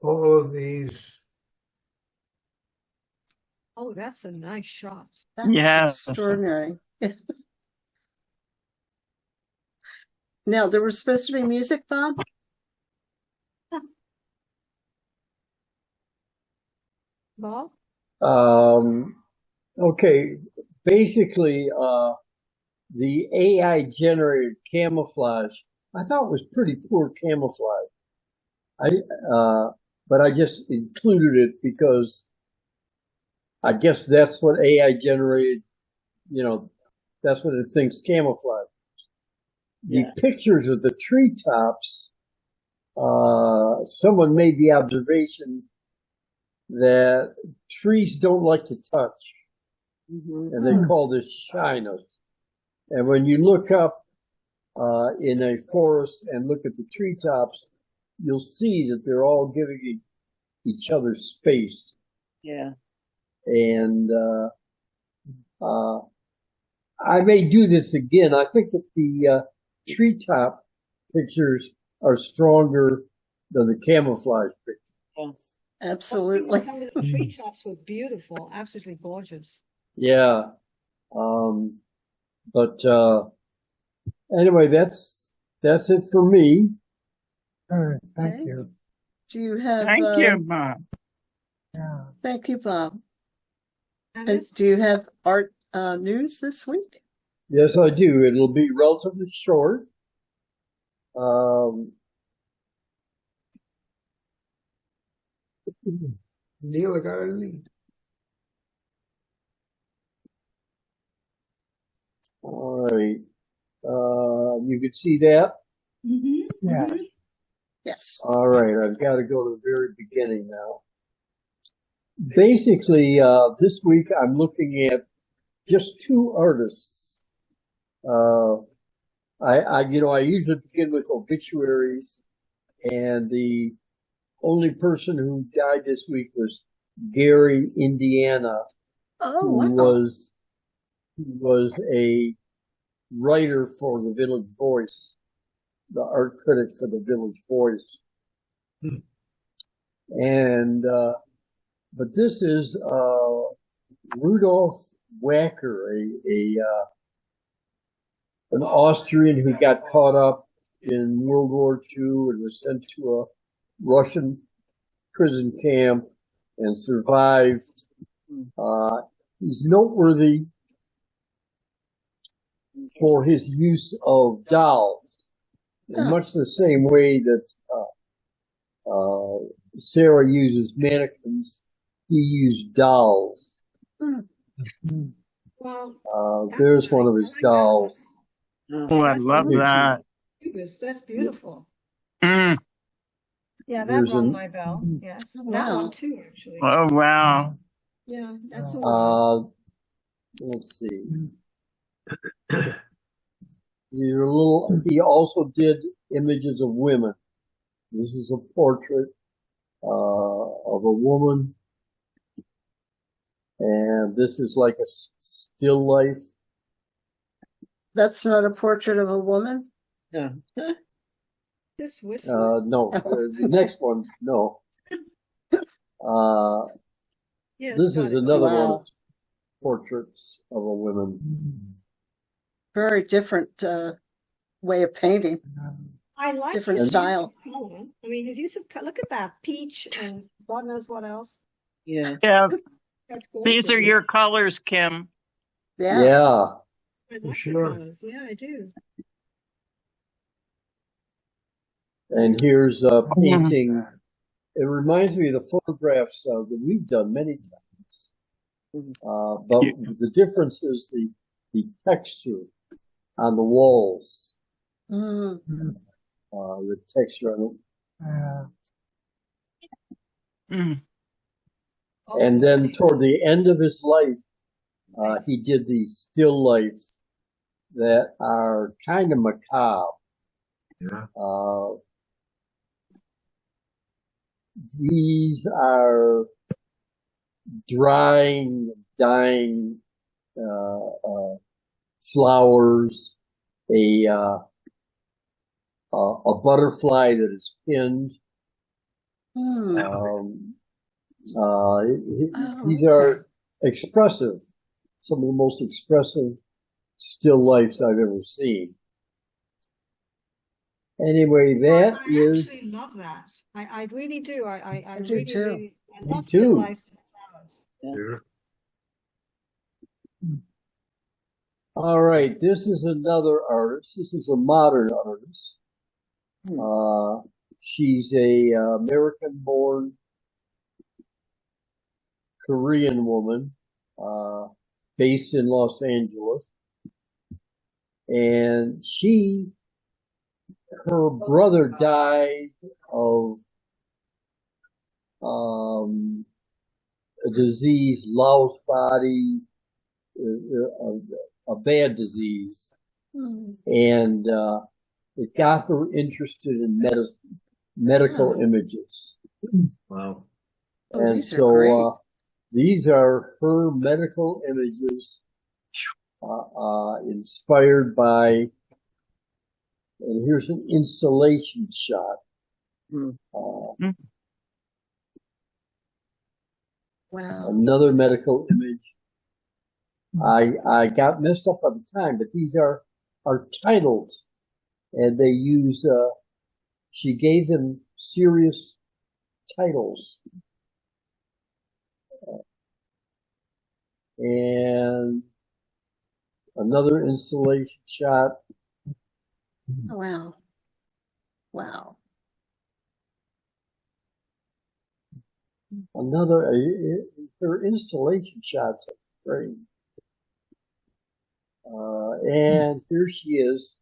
All of these. Oh, that's a nice shot. That's yes. extraordinary. Now, there was supposed to be music, Bob? Bob? Okay. Basically, the AI generated camouflage, I thought was pretty poor camouflage. But I just included it because I guess that's what AI generated, that's what it thinks camouflage. The pictures of the treetops, someone made the observation that trees don't like to touch. And they call this shyness. And when you look up in a forest and look at the treetops, you'll see that they're all giving each other space. Yeah. And I may do this again. I think that the treetop pictures are stronger than the camouflage pictures. Yes. Absolutely. Some of the treetops were beautiful, absolutely gorgeous. Yeah. But anyway, that's it for me. All right, thank Okay. you. Do you have, Thank you, Bob. Yeah. thank you, Bob. And Ernest? do you have art news this week? Yes, I do. It'll be relatively short. Neil, I got anything? All right. You can see that? Yeah. Yes. All right. I've got to go to the very beginning now. Basically, this week I'm looking at just two artists. I usually begin with obituaries, and the only person who died this week was Gary, Indiana, Oh, who wow. was a writer for the Village Voice, the art critic for the Village Voice. And but this is Rudolf Wacker, an Austrian who got caught up in World War II and was sent to a Russian prison camp and survived. He's noteworthy for his use of dolls, in much the same way that Sarah uses mannequins. He used dolls. Well, There's one of his dolls. Oh, I love that. That's beautiful. Mm. Yeah, that There's rung an- my bell. Yes, that Wow. one too, actually. Oh, wow. Yeah, that's a one. Let's see. He also did images of women. This is a portrait of a woman, and this is like a still life. That's not a portrait of a woman? Yeah. This whistle. No, the next one, no. Yes, This got is it. another one Wow. of portraits of a woman. Very different way of painting. I like Different his use of style. color. I mean, his use of look at that peach and God knows what else. Yeah. Yeah, That's these gorgeous. are your colors, Kim. Yeah. Yeah. I like sure. the colors. Yeah, I do. And here's a painting. It reminds me of the photographs that we've done many times. But the difference is the texture on the walls. Mm. The texture on it. Mm. And then toward the end of his life, he did these still lifes that are kind of macabre. Yeah. These are drying, dying flowers, a butterfly that is pinned. Mm. These are expressive, some of the most expressive still lifes I've ever seen. Anyway, that I is. actually love that. I really do. I do really, too. really, I Me love still too. lifes and flowers. Yeah. All right, this is another artist. This is a modern artist. She's a American-born Korean woman, based in Los Angeles, and her brother died of a disease, louse body, a bad disease, and it got her interested in medical images. Wow. Oh, And these are so great. these are her medical images, inspired by And here's an installation shot. Wow. Another medical image. I got messed up on the time, but these are titled, and they use. She gave them serious titles, and another installation shot. Wow. Wow. Another. Her installation shots are great. And here she is.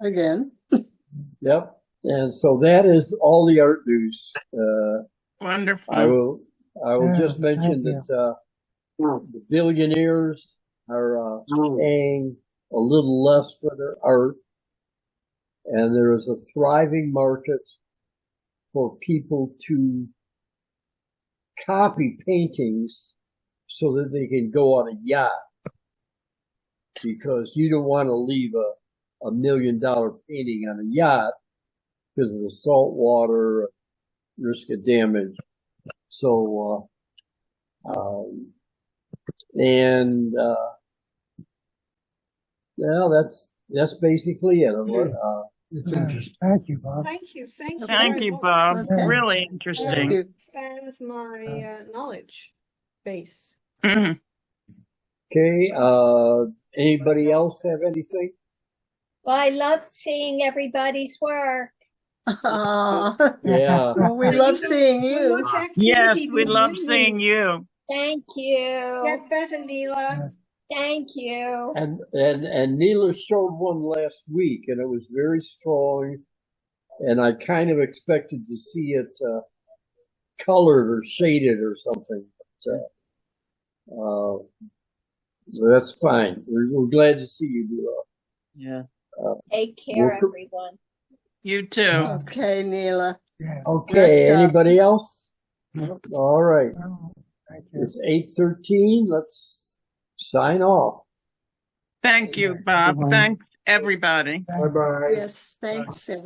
Again. Yep. And so that is all the art news. Wonderful. I will just mention thank that the billionaires are paying a little less for their art, and there is a thriving market for people to copy paintings so that they can go on a yacht, because you don't want to leave a $1 million painting on a yacht because of the salt water, risk of damage. So, that's basically it. It's interesting. Thank you, Bob. Thank you. Thank you. Thank very you, much. Bob. Okay. Really Thank interesting. you. Expands my knowledge base. Mhm. Okay. Anybody else have anything? Well, I love seeing everybody's work. Aw. Yeah. Well, we love seeing you. Much activity Yes, we love behind seeing me. you. Thank you. Get better, Neela. Thank you. And Neela showed one last week, and it was very strong. And I kind of expected to see it colored or shaded or something. But, that's fine. We're glad to see you, Neela. Yeah. Take care, Well, everyone. You too. Okay, Neela. Yeah. Okay. Rest up. Anybody else? Nope. All right. Oh, thank you. It's 8:13. Let's sign off. Thank you, Bob. Bye-bye. Thanks, everybody. Bye bye. Yes, thanks, everyone.